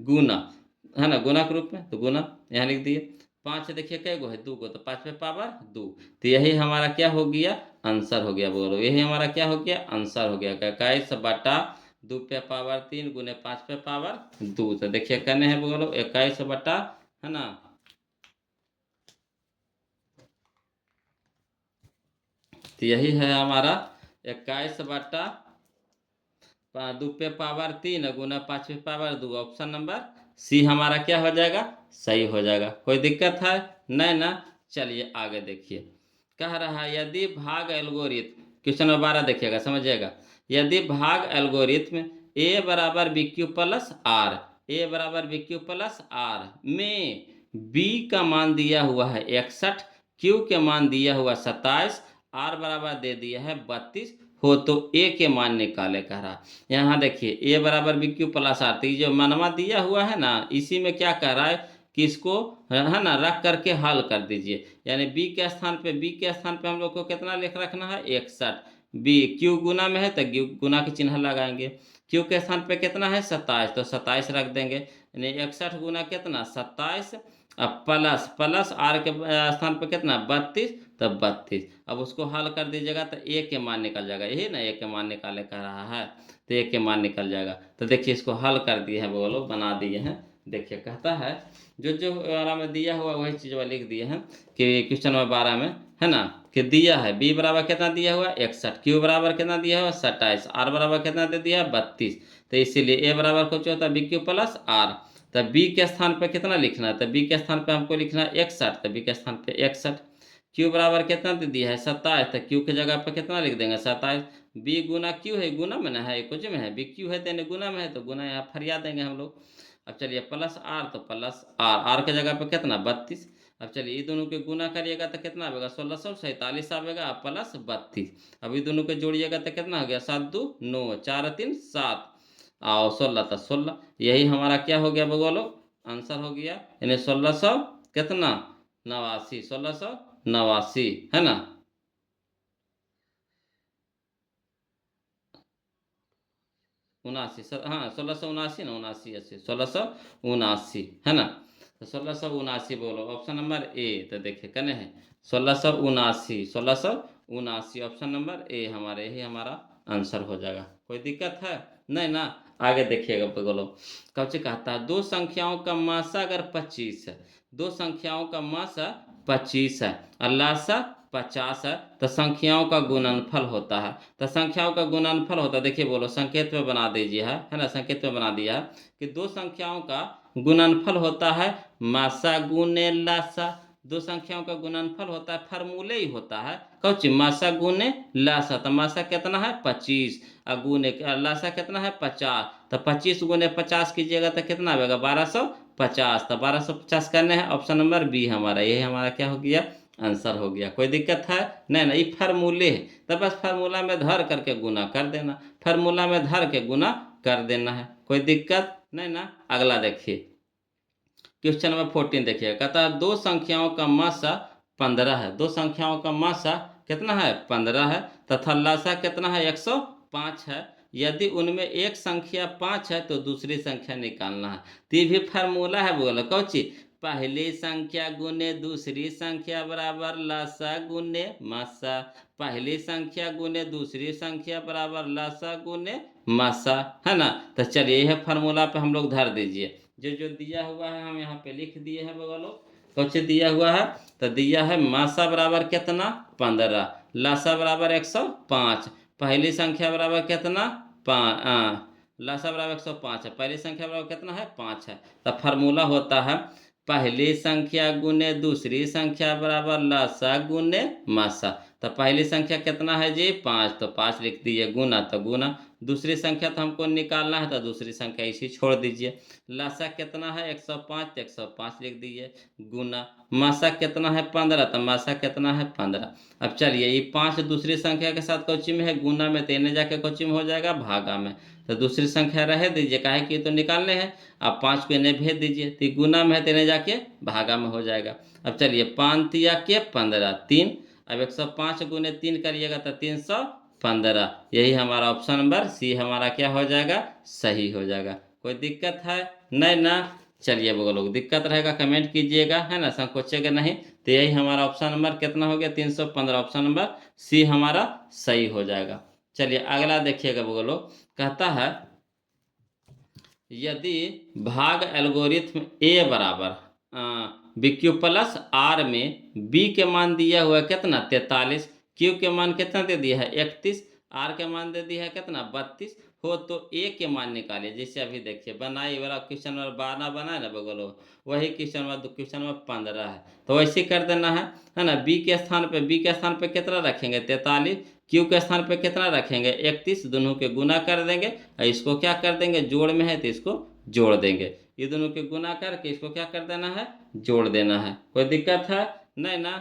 गुना, है ना गुना के रूप में, तो गुना यहाँ लिख दिए, 5 देखिए कै गो है 2 तो 5/2, तो यही हमारा क्या हो गया आंसर हो गया, बोलो यही हमारा क्या हो गया आंसर हो गया 21/2 गुने 5/2, तो देखिए कहने हैं बोलो 21 बटा, है ना तो यही है हमारा 21 बटा 2 पे पावर 3 गुना 5 पे पावर 2। ऑप्शन नंबर सी हमारा क्या हो जाएगा, सही हो जाएगा। कोई दिक्कत है नहीं ना। चलिए आगे देखिए, कह रहा है यदि भाग एल्गोरिथम, क्वेश्चन नंबर 12 देखिएगा समझिएगा। यदि भाग एल्गोरिथम ए बराबर बी क्यू प्लस आर, ए बराबर बी क्यू प्लस आर में बी का मान दिया हुआ है 61, क्यू के मान दिया हुआ 27, आर बराबर दे दिया है 32 हो, तो ए के मान निकाले कह रहा। यहाँ देखिए ए बराबर बी क्यू प्लस आर, तो ये जो मनवा दिया हुआ है ना, इसी में क्या कह रहा है कि इसको है ना रख करके हल कर दीजिए। यानी बी के स्थान पे हम लोग को कितना लिख रखना है 61, बी क्यू गुना में है तो क्यू गुना के चिन्ह लगाएंगे। क्यू के स्थान पे कितना है 27, तो 27 रख देंगे। यानी 61 गुना कितना 27, अब प्लस प्लस आर के स्थान पे कितना 32, तब 32। अब उसको हल कर दीजिएगा तो ए के मान निकल जाएगा, यही ना ए के मान निकाले कह रहा है, तो ए के मान निकल जाएगा। तो देखिए इसको हल कर दिए हैं वो लोग, बना दिए हैं। देखिए कहता है जो जो में दिया हुआ वही चीज़ लिख दिए हैं कि क्वेश्चन नंबर 12 में है ना, कि दिया है बी बराबर कितना दिया हुआ 61, क्यू बराबर कितना दिया हुआ 27, आर बराबर कितना दे दिया 32। तो इसीलिए ए बराबर कुछ होता है बी क्यू प्लस आर। तब बी के स्थान पर कितना लिखना है, तो बी के स्थान पर हमको लिखना है 61, तो बी के स्थान पे 61। क्यू बराबर कितना दे दिया है 27, तो क्यू के जगह पर कितना लिख देंगे 27। बी गुना क्यू है, गुना में ना है, कुछ में है, बी क्यू है तो गुना में है, तो गुना यहाँ फरिया देंगे हम लोग। अब चलिए प्लस आर, तो प्लस आर, आर के जगह पे कितना 32। अब चलिए ये दोनों के गुना करिएगा तो कितना आएगा 1647 आएगा प्लस 32। अब ये दोनों के जोड़िएगा तो कितना हो गया 7 2 9 4 3 7 और 16 तो 16। यही हमारा क्या हो गया बोलो आंसर हो गया, यानी 1600 कितना 89, 1689 है ना। उनासी हाँ 1679 ना, 79 80 1679 है ना। तो 1679 बोलो ऑप्शन नंबर ए। तो देखिए कने है 1679 ऑप्शन नंबर ए हमारे, यही हमारा आंसर हो जाएगा। कोई दिक्कत है नहीं ना। आगे देखिएगा बोलो कौन कहता है दो संख्याओं का मासा अगर 25 है, दो संख्याओं का मासा 25 है और लासा 50 है, तो संख्याओं का गुणनफल होता है। तो संख्याओं का गुणनफल होता है, देखिए बोलो संकेत में बना दीजिए है ना, संकेत में बना दिया है कि दो संख्याओं का गुणनफल होता है मासा गुने लासा। दो संख्याओं का गुणनफल होता है, फार्मूले ही होता है कौची मासा गुने लासा। तो मासा कितना है 25 और गुने लासा कितना है 50, तो 25 गुने 50 कीजिएगा तो कितना आएगा 1250। तो 1250 करने हैं, ऑप्शन नंबर बी हमारा, यही हमारा क्या हो गया आंसर हो गया। कोई दिक्कत है नहीं ना, ये फार्मूले है, तो बस फार्मूला में धर करके गुना कर देना, फार्मूला में धर के गुना कर देना है। कोई दिक्कत नहीं ना। अगला देखिए क्वेश्चन नंबर 14 देखिए, कहता है दो संख्याओं का मासा 15 है, दो संख्याओं का मासा कितना है 15 है तथा लासा कितना है 105 है। यदि उनमें एक संख्या 5 है तो दूसरी संख्या निकालना है। तो ये भी फार्मूला है बोलो कौची, पहली संख्या गुने दूसरी संख्या बराबर लासा गुने मासा, पहली संख्या गुने दूसरी संख्या बराबर लासा गुने मासा है ना। तो चलिए यह फार्मूला पे हम लोग धर दीजिए, जो जो दिया हुआ है हम यहाँ पे लिख दिए हैं बगलो कुछ दिया हुआ है। तो दिया है मासा बराबर कितना 15, लासा बराबर 105, पहली संख्या बराबर कितना 5, लासा बराबर 105 है, पहली संख्या बराबर कितना है 5 है। तो फार्मूला होता है पहली संख्या गुने दूसरी संख्या बराबर लासा गुने मासा। तो पहली संख्या कितना है जी 5, तो 5 लिख दिए, गुना तो गुना, दूसरी संख्या तो हमको निकालना है तो दूसरी संख्या इसी छोड़ दीजिए। लासा कितना है 105, तो 105 लिख दीजिए, गुना मासा कितना है 15, तो मासा कितना है 15। अब चलिए ये 5 दूसरी संख्या के साथ कोची में है, गुना में, तेने जाके कोची में हो जाएगा भागा में। तो दूसरी संख्या रह दीजिए, काहे कि तो निकालने हैं। अब 5 को इन्हें भेज दीजिए, तो गुना में है तेने जाके भागा में हो जाएगा। अब चलिए 5 तिया के 15 3, अब 105 गुने 3 करिएगा तो 315। यही हमारा ऑप्शन नंबर सी हमारा क्या हो जाएगा सही हो जाएगा। कोई दिक्कत है नहीं ना। चलिए वो लोग दिक्कत रहेगा कमेंट कीजिएगा है ना, संकोचेगा नहीं। तो यही हमारा ऑप्शन नंबर कितना हो गया 315, ऑप्शन नंबर सी हमारा सही हो जाएगा। चलिए अगला देखिएगा वो लोग कहता है यदि भाग एल्गोरिथ्म ए बराबर बी क्यू प्लस आर में बी के मान दिया हुआ कितना 43, क्यू के मान कितना दे दिया है 31, आर के मान दे दिया है कितना 32 हो, तो ए के मान निकालिए। जैसे अभी देखिए बनाई वाला क्वेश्चन नंबर 12 बना है ना बगलो, वही क्वेश्चन नंबर क्वेश्चन नंबर 15 है, तो वैसे कर देना है ना। बी के स्थान पे कितना रखेंगे 43, क्यू के स्थान पे कितना रखेंगे 31, दोनों के गुना कर देंगे और इसको क्या कर देंगे, जोड़ में है तो इसको जोड़ देंगे, ये दोनों के गुना करके इसको क्या कर देना है, जोड़ देना है। कोई दिक्कत है नहीं ना,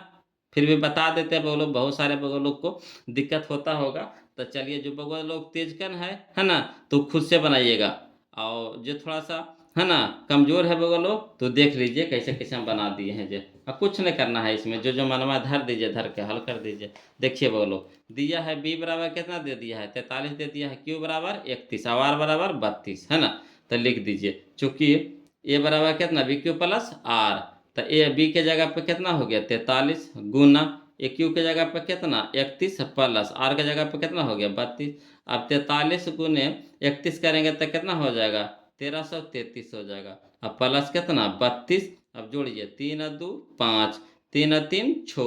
फिर भी बता देते हैं बगल बहुत सारे बगल लोग को दिक्कत होता होगा। तो चलिए जो बगल लोग तेजकन है ना, तो खुद से बनाइएगा, और जो थोड़ा सा है ना कमजोर है बगल लोग तो देख लीजिए कैसे कैसे हम बना दिए हैं। जो कुछ नहीं करना है इसमें, जो जो मनवा धर दीजिए, धर के हल कर दीजिए। देखिए बगल लोग दिया है बी बराबर कितना दे दिया है 43 दे दिया है, क्यू बराबर 31, आर बराबर 32 है ना। तो लिख दीजिए, चूंकि ए बराबर कितना बी क्यू प्लस आर, तो ए बी के जगह पे कितना हो गया 43 गुना ए क्यू के जगह पे कितना 31 प्लस आर के जगह पे कितना हो गया 32। अब 43 गुने 31 करेंगे तो कितना हो जाएगा 1333 हो जाएगा। अब प्लस कितना 32, अब जोड़िए 3 2 5, 3 3 6,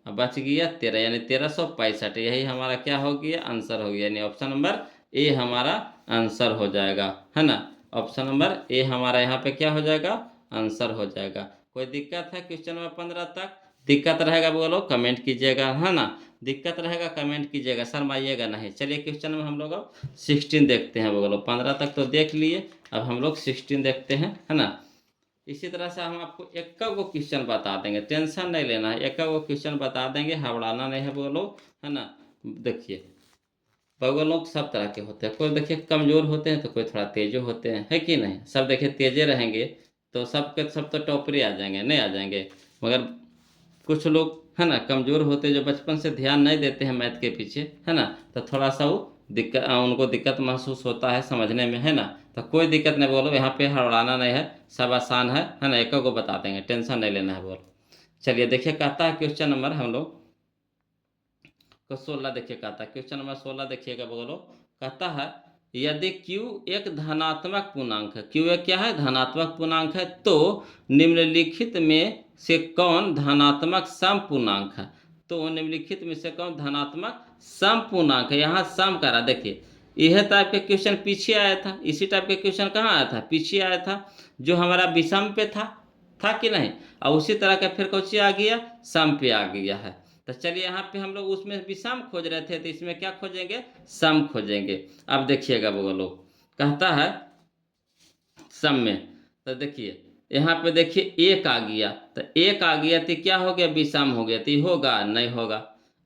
अब बच गया 13, यानी 1365। यही हमारा क्या हो गया आंसर हो गया, यानी ऑप्शन नंबर ए हमारा आंसर हो जाएगा है ना। ऑप्शन नंबर ए हमारा यहाँ पे क्या हो जाएगा आंसर हो जाएगा। कोई दिक्कत है क्वेश्चन नंबर 15 तक? दिक्कत रहेगा बोलो कमेंट कीजिएगा है ना, दिक्कत रहेगा कमेंट कीजिएगा, शर्माइएगा नहीं। चलिए क्वेश्चन में हम लोग अब 16 देखते हैं बोलो, 15 तक तो देख लिए, अब हम लोग 16 देखते हैं है ना। इसी तरह से हम आपको एक को क्वेश्चन बता देंगे, टेंशन नहीं लेना है, एक को क्वेश्चन बता देंगे, हबड़ाना नहीं है बोलो है ना। देखिए बगल लोग सब तरह के होते हैं, कोई देखिए कमजोर होते हैं तो कोई थोड़ा तेजो होते हैं, है कि नहीं। सब देखिए तेजे रहेंगे तो सब के सब तो टॉपरी आ जाएंगे, नहीं आ जाएंगे। मगर कुछ लोग है ना कमजोर होते हैं, जो बचपन से ध्यान नहीं देते हैं मैथ के पीछे है ना, तो थोड़ा सा वो दिक्कत उनको दिक्कत महसूस होता है समझने में है ना। तो कोई दिक्कत नहीं बोलो, यहाँ पे हड़बड़ाना नहीं है, सब आसान है ना, एक को बता देंगे, टेंशन नहीं लेना है बोलो। चलिए देखिए कहता है क्वेश्चन नंबर हम लोग को 16 देखिए, कहता है क्वेश्चन नंबर 16 देखिएगा बोलो, कहता है यदि q एक धनात्मक पूर्णांक है, q एक क्या है धनात्मक पूर्णांक है, तो निम्नलिखित में से कौन धनात्मक सम पूर्णांक है। तो निम्नलिखित में से कौन धनात्मक सम पूर्णांक है, यहाँ सम करा। देखिए यह टाइप के क्वेश्चन पीछे आया था, इसी टाइप के क्वेश्चन कहाँ आया था पीछे आया था, जो हमारा विषम पे था कि नहीं, और उसी तरह का फिर कौन आ गया सम पे आ गया है। तो चलिए यहाँ पे हम लोग उसमें विषम खोज रहे थे, तो इसमें क्या खोजेंगे सम खोजेंगे। अब देखिएगा वो लोग कहता है सम में, तो देखिए यहाँ पे देखिए एक आ गया, तो एक आ गया तो क्या हो गया विषम हो गया, तो होगा नहीं होगा।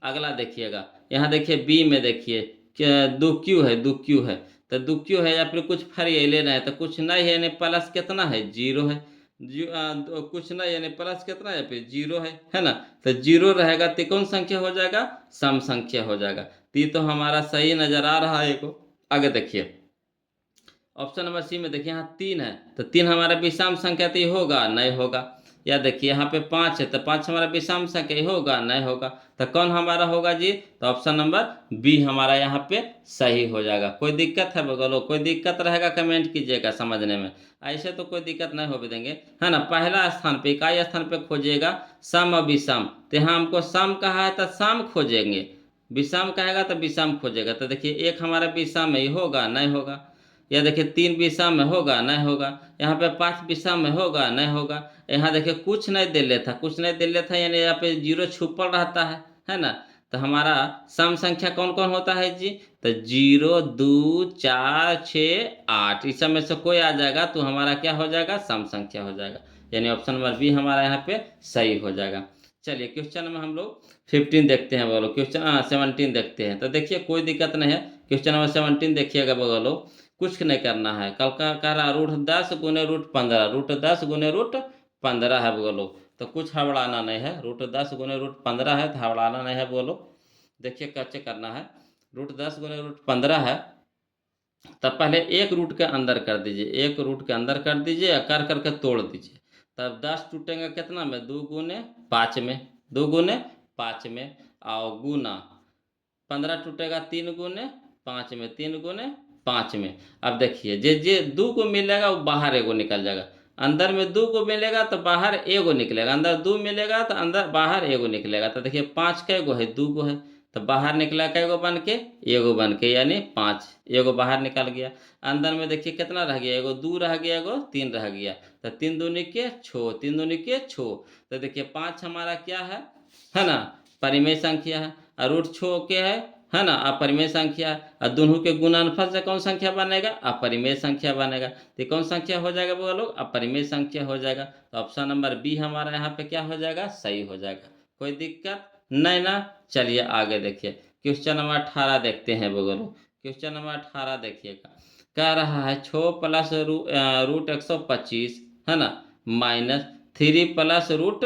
अगला देखिएगा यहाँ देखिए बी में देखिए क्या दो क्यू है, दो क्यू है, तो दो क्यू है या फिर कुछ फरी लेना है, तो कुछ नहीं है यानी प्लस कितना है जीरो है, कुछ नहीं यानी प्लस कितना है फिर जीरो है ना। तो जीरो रहेगा तो कौन संख्या हो जाएगा सम संख्या हो जाएगा। तो ये तो हमारा सही नजर आ रहा है को। आगे देखिए ऑप्शन नंबर सी में देखिए यहाँ 3 है, तो 3 हमारा विषम संख्या तो होगा नहीं होगा। या देखिए यहाँ पे 5 है, तो 5 हमारा विषम संख्या होगा नहीं होगा। तो कौन हमारा होगा जी, तो ऑप्शन नंबर बी हमारा यहाँ पे सही हो जाएगा। कोई दिक्कत है बगलो, कोई दिक्कत रहेगा कमेंट कीजिएगा समझने में, ऐसे तो कोई दिक्कत नहीं हो देंगे है ना। पहला स्थान पे इकाई स्थान पे खोजिएगा सम और विषम, तो यहाँ हमको सम कहा है तो सम खोजेंगे, विषम कहेगा तो विषम खोजेगा। तो देखिए एक हमारा विषम में होगा नहीं होगा, या देखिए 3 विषम में होगा नहीं होगा, यहाँ पे 5 विषम में होगा नहीं होगा। यहाँ देखिए कुछ नहीं दे लेता, कुछ नहीं दे लेता यानी यहाँ पे जीरो छुपल रहता है ना। तो हमारा सम संख्या कौन कौन होता है जी, तो 0 2 4 6 8, इस सब में से कोई आ जाएगा तो हमारा क्या हो जाएगा सम संख्या हो जाएगा, यानी ऑप्शन नंबर बी हमारा यहाँ पे सही हो जाएगा। चलिए क्वेश्चन में हम लोग 15 देखते हैं बोलो, क्वेश्चन 17 देखते हैं। तो देखिए कोई दिक्कत नहीं है, क्वेश्चन नंबर 17 देखिएगा बोलो, कुछ नहीं करना है। कल का कह रहा रूट 10 गुने रूट 15, रूट 10 गुने रूट 15 है बोलो, तो कुछ हबड़ाना नहीं है, रूट 10 गुने रूट 15 है तो हबड़ाना नहीं है बोलो। देखिए कैसे करना है, रूट 10 गुने रूट 15 है, तब पहले एक रूट के अंदर कर दीजिए, एक रूट के अंदर कर दीजिए, कर करके तोड़ दीजिए, तब 10 टूटेगा कितना में 2 गुने 5 में, 2 गुने 5 में, और गुना 15 टूटेगा 3 गुने 5 में, 3 गुने 5 में। अब देखिए जे जे 2 को मिलेगा वो बाहर एगो निकल जाएगा, अंदर में 2 को मिलेगा तो बाहर एगो निकलेगा, अंदर 2 मिलेगा तो अंदर बाहर एगो निकलेगा। तो देखिए 5 का एगो है 2 को है, तो बाहर निकला कईगो बन के, एगो बन के, यानी 5, एगो बाहर निकल गया। अंदर में देखिए कितना रह गया, एगो 2 रह गया, एगो 3 रह गया। तो 3 दूनी के 6, 3 दूनी के 6। तो देखिए 5 हमारा क्या है ना, परिमेय संख्या है। और रूट 6 के है ना, अपरिमेय संख्या है। और दोनों के गुणनफल से कौन संख्या बनेगा, अपरिमेय संख्या बनेगा। तो कौन संख्या हो जाएगा वो लोग, अपरिमेय संख्या हो जाएगा। तो ऑप्शन नंबर बी हमारा यहाँ पे क्या हो जाएगा, सही हो जाएगा। कोई दिक्कत नहीं ना। चलिए आगे देखिए, क्वेश्चन नंबर 18 देखते हैं बोलो। क्वेश्चन नंबर 18 देखिएगा, कह रहा है 6 प्लस रूट 125 है ना, minus 3 plus root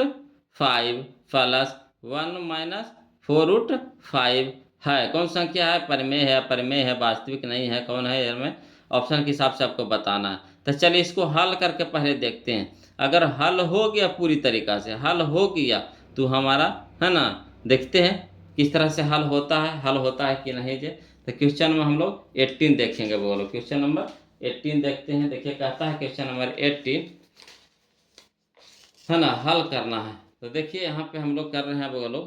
5 plus 1 minus 4 root 5 है। कौन संख्या है, परिमेय है, अपरिमेय है, वास्तविक नहीं है, कौन है, इसमें ऑप्शन के हिसाब से आपको बताना है। तो चलिए इसको हल करके पहले देखते हैं। अगर हल हो गया, पूरी तरीका से हल हो गया, तो हमारा है ना, देखते हैं किस तरह से हल होता है, हल होता है कि नहीं जे। तो क्वेश्चन में हम लोग 18 देखेंगे बोलो। क्वेश्चन नंबर 18 देखते हैं। देखिए कहता है क्वेश्चन नंबर 18 है ना, हल करना है। तो देखिए यहाँ पे हम लोग कर रहे हैं बोलो,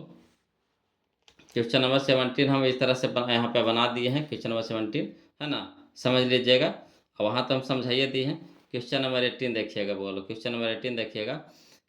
क्वेश्चन नंबर 17 हम इस तरह से यहाँ पे बना दिए हैं। क्वेश्चन नंबर 17 है ना, समझ लीजिएगा। और वहाँ तो हम समझाइए दिए हैं। क्वेश्चन नंबर 18 देखिएगा बोलो। क्वेश्चन नंबर 18 देखिएगा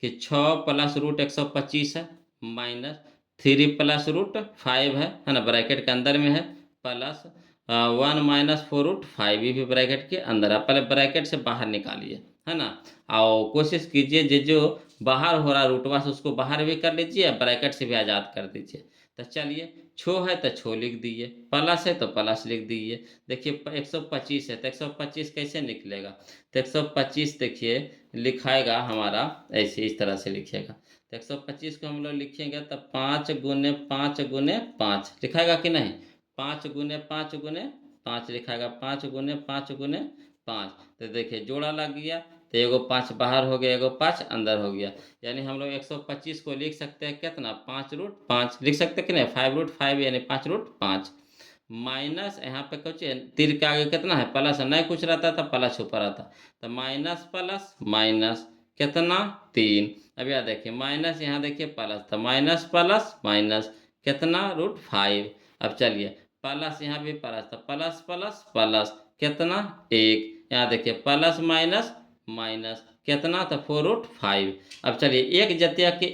कि 6 प्लस रूट 125 है, माइनस 3 प्लस रूट 5 है ना, ब्रैकेट के अंदर में है, प्लस 1 माइनस 4 रूट 5 भी ब्रैकेट के अंदर है। पहले ब्रैकेट से बाहर निकालिए है ना, और कोशिश कीजिए जो बाहर हो रहा रूटवा से उसको बाहर भी कर लीजिए, ब्रैकेट से भी आज़ाद कर दीजिए। तो चलिए 6 है तो 6 लिख दिए, प्लस है तो प्लस लिख दीजिए। देखिए 125 है तो 125 कैसे निकलेगा, तो 125 देखिए लिखाएगा हमारा ऐसे, इस तरह से लिखिएगा। तो 125 को हम लोग लिखेंगे तो 5 गुने 5 गुने 5 लिखाएगा कि नहीं, 5 गुने 5 गुने 5 लिखाएगा, 5 गुने 5 गुने 5। तो देखिए जोड़ा लग गया, तो एगो 5 बाहर हो गया, एगो 5 अंदर हो गया। यानी हम लोग 125 को लिख सकते हैं कितना, 5 रूट 5 लिख सकते हैं कि नहीं, 5 रूट 5 यानी 5 रूट 5। माइनस यहाँ पे कुछ तीर के आगे कितना है, प्लस, नहीं कुछ रहता था प्लस ऊपर आता, तो माइनस प्लस माइनस कितना 3। अब याद देखिए माइनस, यहाँ देखिए प्लस था, माइनस प्लस माइनस कितना रूट 5। अब चलिए प्लस, यहाँ भी प्लस था, प्लस प्लस प्लस कितना 1। यहाँ देखिए प्लस माइनस माइनस कितना था 4 रूट 5। अब चलिए एक जतिया के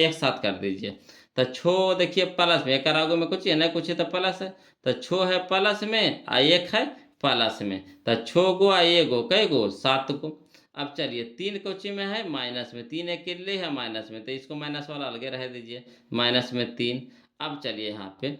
एक साथ कर दीजिए। तो 6 देखिए प्लस में, एक आगो में कुछ है नहीं, कुछ है तो प्लस है, तो 6 है प्लस में आ 1 है प्लस में, तो 6 गो आ 1 गो कई गो 7 गो। अब चलिए 3 कोची में है माइनस में, 3 एक के लिए है माइनस में, तो इसको माइनस वाला अलगे रह दीजिए, माइनस में 3। अब चलिए यहाँ पे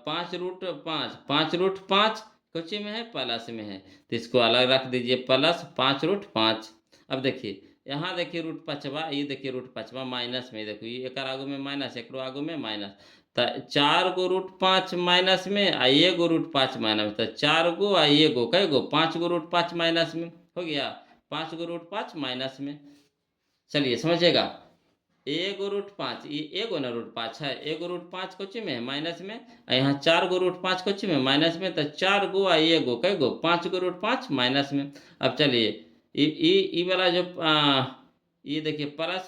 5 रूट 5, 5 रूट 5 कोची में है प्लस में है, तो इसको अलग रख दीजिए, प्लस 5 रूट 5। अब देखिए यहाँ देखिए रूट 5, ये देखिए रूट 5 माइनस में, देखो ये एक आगो में माइनस, एक आगो में माइनस, तो 4 गो रूट 5 माइनस में आ 1 गो रूट 5 माइनस, तो 4 गो आ 1 गो कई गो 5 गो रूट 5 माइनस में हो गया, 5 गो रूट 5 माइनस में। चलिए समझिएगा, 1 गो रूट 5, ये 1 गो ना रूट 5 है, 1 गो रूट 5 कोची में है माइनस में, और यहाँ 4 गो रूट 5 कोची में माइनस में, तो 4 गो आ 1 गो कई गो 5 गो रूट 5 माइनस में। अब चलिए ये वाला जो ये देखिए प्लस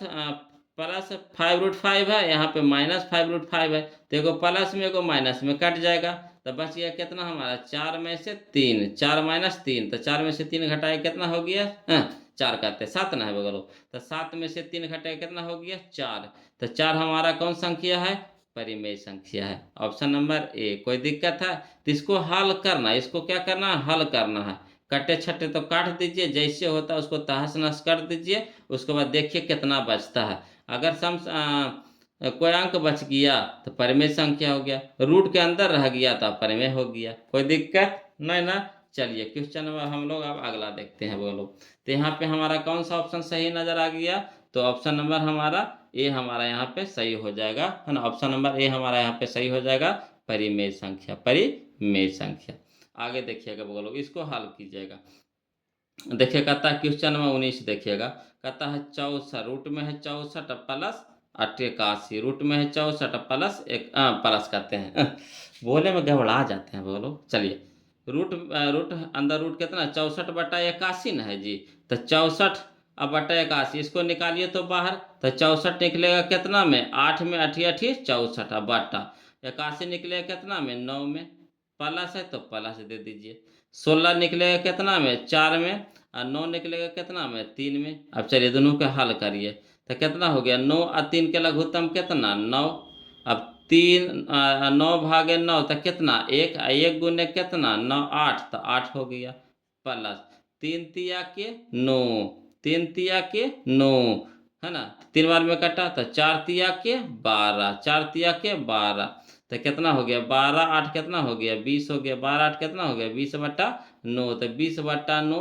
प्लस 5 रूट 5 है, यहाँ पे माइनस 5 रूट 5 है, तो एगो प्लस में एगो माइनस में कट जाएगा, तो बच गया कितना हमारा 4 में से 3, 4 माइनस 3, तो 4 में से 3 घटाए कितना हो गया 4 करते 7 ना है बगलो, तो 7 में से 3 घटाए कितना हो गया 4। तो 4 हमारा कौन संख्या है, परिमेय संख्या है, ऑप्शन नंबर ए। कोई दिक्कत है तो इसको हल करना, इसको क्या करना है, हल करना है। कटे छट्टे तो काट दीजिए, जैसे होता है उसको तहस नहस कर दीजिए, उसके बाद देखिए कितना बचता है। अगर कोई अंक बच गया तो परिमेय संख्या हो गया, रूट के अंदर रह गया तो परिमेय हो गया, कोई दिक्कत नहीं ना। चलिए क्वेश्चन नंबर हम लोग अब अगला देखते हैं बोलो। तो यहाँ पे हमारा कौन सा ऑप्शन सही नजर आ गया, तो ऑप्शन नंबर हमारा ए हमारा यहाँ पे सही हो जाएगा है ना, ऑप्शन नंबर ए हमारा यहाँ पे सही हो जाएगा, परिमेय संख्या, परिमेय संख्या। आगे देखिएगा बोलो, इसको हल कीजिएगा। देखिए कहता है क्वेश्चन नंबर 19 देखिएगा, कहता है 64, रूट में है 64 प्लस 88, रूट में है 64 प्लस एक प्लस करते हैं बोले में गड़बड़ा जाते हैं बोलो। चलिए रूट रूट अंदर रूट कितना 64/81 ना है जी, तो 64 अब बटा 81 इसको निकालिए तो बाहर, तो 64 निकलेगा कितना में 8 में 8 64 अब बटा, 81 निकलेगा कितना में, 9 में। प्लस है तो प्लस दे दीजिए। 16 निकलेगा कितना में, 4 में। और 9 निकलेगा कितना में, 3 में। अब चलिए दोनों का हल करिए। तो कितना हो गया, 9 और 3 के लघुत्तम कितना, 9। अब 9 भागे 9 तो कितना, 1। 1 गुने कितना, 9, 8, तो 8 हो गया। प्लस 3 तिया के 9, 3 तिया के 9, है ना। 3 बार में कटा तो 4 तिया के 12, 4 तिया के 12। तो कितना हो गया, 12 8 कितना हो गया, 20 हो गया। 12 8 कितना हो गया, 20/9। तो 20/9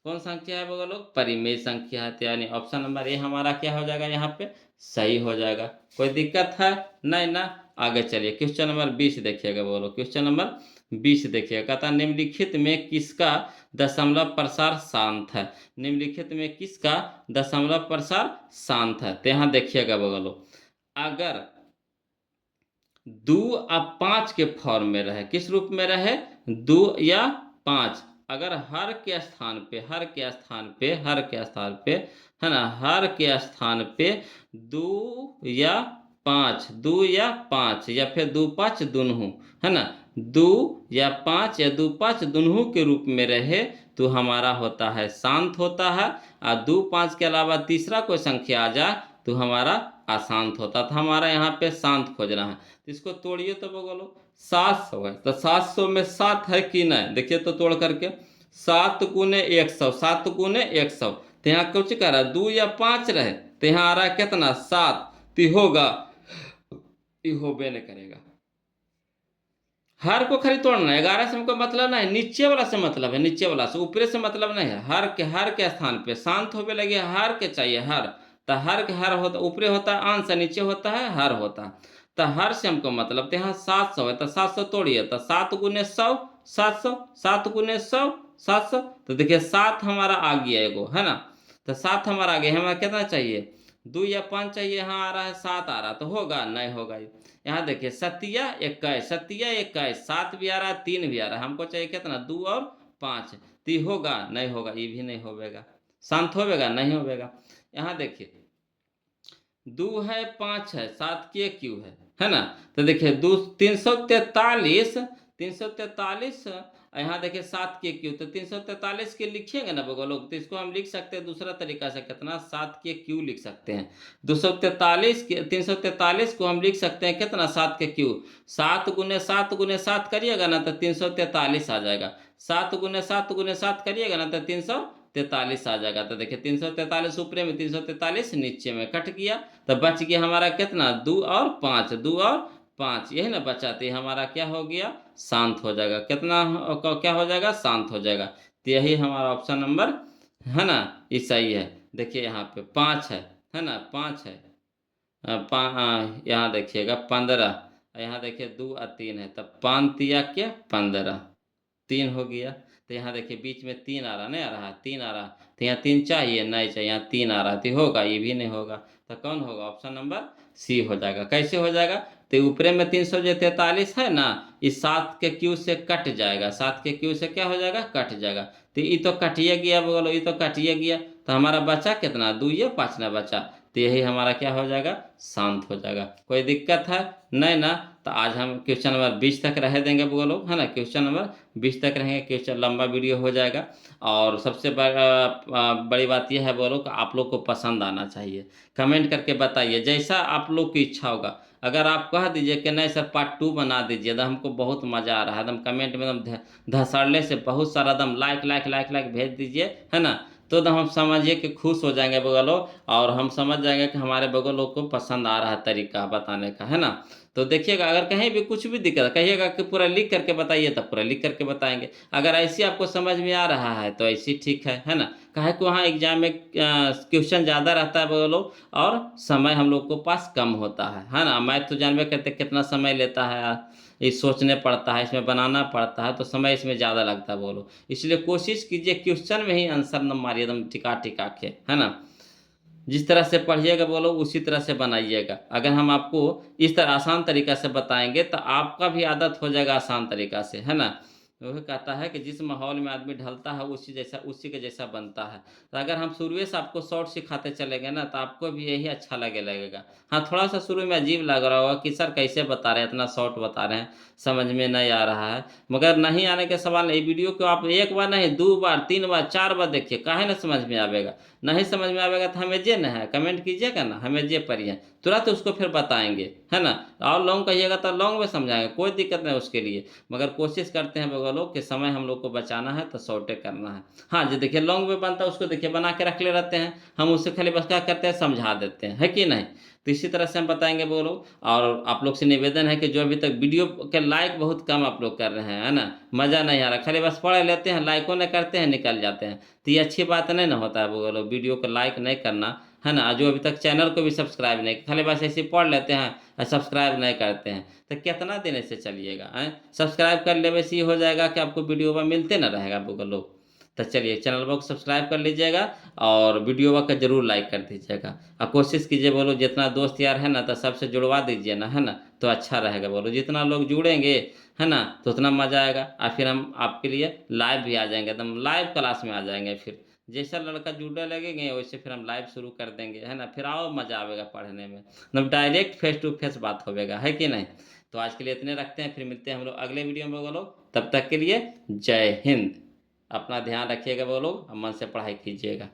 कौन संख्या है बगल लोग, परिमेय संख्या है। तो यानी ऑप्शन नंबर ए हमारा क्या हो जाएगा, यहाँ पे सही हो जाएगा। कोई दिक्कत है नहीं ना। आगे चलिए क्वेश्चन नंबर 20 देखिएगा। बोलो क्वेश्चन नंबर 20 देखिएगा। कहता है निम्नलिखित में किसका दशमलव प्रसार शांत है। निम्नलिखित में किसका दशमलव प्रसार शांत है। तो यहाँ देखिएगा बगलो, अगर 2 और 5 के फॉर्म में रहे, किस रूप में रहे, 2 या 5। अगर हर के स्थान पे, हर के स्थान पे, हर के स्थान पे, है ना, हर के स्थान पे 2 या 5, 2 या 5 या फिर 2 5 दोनों, है ना, 2 या 5 या 2 5 दोनों के रूप में रहे तो हमारा होता है शांत होता है। और 2 5 के अलावा तीसरा कोई संख्या आ जाए तो हमारा अशांत होता। तो हमारा यहाँ पे शांत खोजना है। तो इसको तोड़िए तो बोलो, 700 है तो 700 में 7 है कि नहीं, देखिए तो तोड़ करके। 7 गुने 100, 7 गुने 100। तो यहाँ कुछ कह रहा है 2 या 5 रहे तो यहाँ आ रहा है कितना, 7। तो होगा, होबे नहीं करेगा। हर को खाली तोड़ना है। 11 से हमको मतलब नहीं, नीचे वाला से मतलब है, नीचे वाला से, ऊपरे से मतलब नहीं है। हर के स्थान पे शांत होने लगे, हर के चाहिए, हर। तो हर के हर होता, ऊपरे होता है अंश, नीचे होता है हर होता है। तो हर से हमको मतलब, तो यहाँ 700 है तो 700 तोड़िए तो 7 गुने 100 700, 7 गुने 100 700। तो देखिए 7 हमारा आ गया एगो, है ना। तो 7 हमारा आ गया। हमारा कितना चाहिए, 2 या 5 चाहिए। यहाँ आ रहा है 7 आ रहा, तो होगा नहीं होगा। यहाँ देखिए 7 21, 7 21, 7 भी आ रहा है 3 भी आ रहा है। हमको चाहिए कितना, 2 और 5। तो होगा नहीं होगा, ये भी नहीं होगा। शांत होगा नहीं होगा। यहाँ देखिए 2 है 5 है 7 के क्यू है ना। तो देखिए 2 343, 343। यहाँ देखिए 7 के क्यू, तो 343 के लिखेंगे ना बगल लोग, तो इसको हम लिख सकते हैं दूसरा तरीका से, कितना, 7 के क्यू लिख सकते हैं। 243 के 343 को हम लिख सकते हैं कितना, 7 के क्यू। 7 गुने 7 गुने 7 करिएगा ना तो 343 आ जाएगा। 7 गुने 7 गुने 7 करिएगा ना तो 343 आ जाएगा। तो देखिए 343 ऊपरे में, 343 नीचे में, कट गया। तो बच गया हमारा कितना, 2 और 5, 2 और 5, यही ना बचाते, हमारा क्या हो गया, शांत हो जाएगा। कितना क्या हो जाएगा, शांत हो जाएगा। तो यही हमारा ऑप्शन नंबर, है ना, ये सही है। देखिए यहाँ पे 5 है ना, 5 है। यहाँ देखिएगा 15, यहाँ देखिए 2 और 3 है, तब 5 तिया के 15, 3 हो गया। तो यहाँ देखिए बीच में 3 आ रहा, नहीं आ रहा, 3 आ रहा। तो यहाँ 3 चाहिए, नहीं चाहिए, यहाँ 3 आ रहा। तो होगा, ये भी नहीं होगा। तो कौन होगा, ऑप्शन नंबर सी हो जाएगा। कैसे हो जाएगा, तो ऊपरे में 343 है ना, इस 7 के क्यू से कट जाएगा। 7 के क्यू से क्या हो जाएगा, कट जाएगा। तो ये तो कटिए गया बोलो, ये तो कटिए गया। तो हमारा बचा कितना, 2 या 5 ना बचा। तो यही हमारा क्या हो जाएगा, शांत हो जाएगा। कोई दिक्कत है नहीं ना। तो आज हम क्वेश्चन नंबर 20 तक रह देंगे बोलो, है ना। क्वेश्चन नंबर 20 तक रहेंगे। क्वेश्चन लंबा वीडियो हो जाएगा। और सबसे बड़ी बात यह है बोलो कि आप लोग को पसंद आना चाहिए। कमेंट करके बताइए जैसा आप लोग की इच्छा होगा। अगर आप कह दीजिए कि नहीं सर पार्ट 2 बना दीजिए, तो हमको बहुत मज़ा आ रहा है, एकदम कमेंट में एकदम धसाड़ने से बहुत सारा एकदम लाइक लाइक लाइक लाइक भेज दीजिए, है ना। तो एकदम हम समझिए कि खुश हो जाएंगे बगलों, और हम समझ जाएंगे कि हमारे बगलों को पसंद आ रहा है तरीका बताने का, है ना। तो देखिएगा अगर कहीं भी कुछ भी दिक्कत है, कहिएगा कि पूरा लिख करके बताइए, तब पूरा लिख करके बताएंगे। अगर ऐसी आपको समझ में आ रहा है तो ऐसी ठीक है ना। काहे कि वहाँ एग्जाम में क्वेश्चन ज़्यादा रहता है बोलो, और समय हम लोग को पास कम होता है ना। मैथ तो जानबे करते कितना समय लेता है, ये सोचने पड़ता है, इसमें बनाना पड़ता है, तो समय इसमें ज़्यादा लगता है बोलो। इसलिए कोशिश कीजिए क्वेश्चन में ही आंसर न मारिए एकदम टिका टिका के, है ना। जिस तरह से पढ़िएगा बोलो उसी तरह से बनाइएगा। अगर हम आपको इस तरह आसान तरीका से बताएंगे तो आपका भी आदत हो जाएगा आसान तरीका से, है ना। वह कहता है कि जिस माहौल में आदमी ढलता है उसी के जैसा बनता है। तो अगर हम शुरुए से आपको शॉर्ट सिखाते चलेंगे ना, तो आपको भी यही अच्छा लगेगा। हाँ, थोड़ा-सा शुरू में अजीब लग रहा होगा कि सर कैसे बता रहे हैं, इतना शॉर्ट बता रहे हैं, समझ में नहीं आ रहा है। मगर नहीं आने के सवाल नहीं, वीडियो को आप 1 बार नहीं 2 बार, 3 बार, 4 बार देखिए, काहे ना समझ में आवेगा। नहीं समझ में आवेगा तो हमें जे न है, कमेंट कीजिएगा ना, हमें जे पढ़िए, तुरंत उसको फिर बताएँगे, है ना? और लॉन्ग कहिएगा तो लॉन्ग में समझाएँगे, कोई दिक्कत नहीं उसके लिए। मगर कोशिश करते हैं बउआ लोग कि समय हम लोग को बचाना है तो शॉर्टे करना है। हाँ, जो देखिए लॉन्ग में बनता है उसको देखिए बना के रख ले रहते हैं, हम उससे खाली बस क्या करते हैं समझा देते हैं, है कि नहीं? तो इसी तरह से हम बताएँगे बउआ लोग। और आप लोग से निवेदन है कि जो अभी तक वीडियो के लाइक बहुत कम आप लोग कर रहे हैं, है ना? मज़ा नहीं आ रहा, खाली बस पढ़ लेते हैं, लाइकों नहीं करते हैं, निकल जाते हैं। तो ये अच्छी बात नहीं ना होता है बउआ लोग, वीडियो को लाइक नहीं करना, है ना? जो अभी तक चैनल को भी सब्सक्राइब नहीं, खाली बस ऐसे ही पढ़ लेते हैं और सब्सक्राइब नहीं करते हैं। तो कितना दिन ऐसे चलिएगा, हैं? सब्सक्राइब कर लेने से ये हो जाएगा कि आपको वीडियो मिलते ना रहेगा बउआ लोग। तो चलिए चैनल को सब्सक्राइब कर लीजिएगा और वीडियो का ज़रूर लाइक कर दीजिएगा। और कोशिश कीजिए बोलो जितना दोस्त यार है ना तो सबसे जुड़वा दीजिए ना, है ना? तो अच्छा रहेगा बोलो, जितना लोग जुड़ेंगे, है ना? तो उतना मज़ा आएगा और फिर हम आपके लिए लाइव भी आ जाएँगे, एकदम लाइव क्लास में आ जाएँगे फिर। जैसा लड़का जुड़ने लगेंगे वैसे फिर हम लाइव शुरू कर देंगे, है ना? फिर और मज़ा आवेगा पढ़ने में। मतलब डायरेक्ट फेस टू फेस बात होवेगा, है कि नहीं? तो आज के लिए इतने रखते हैं, फिर मिलते हैं हम लोग अगले वीडियो में वो लोग। तब तक के लिए जय हिंद। अपना ध्यान रखिएगा वो लोग और मन से पढ़ाई कीजिएगा।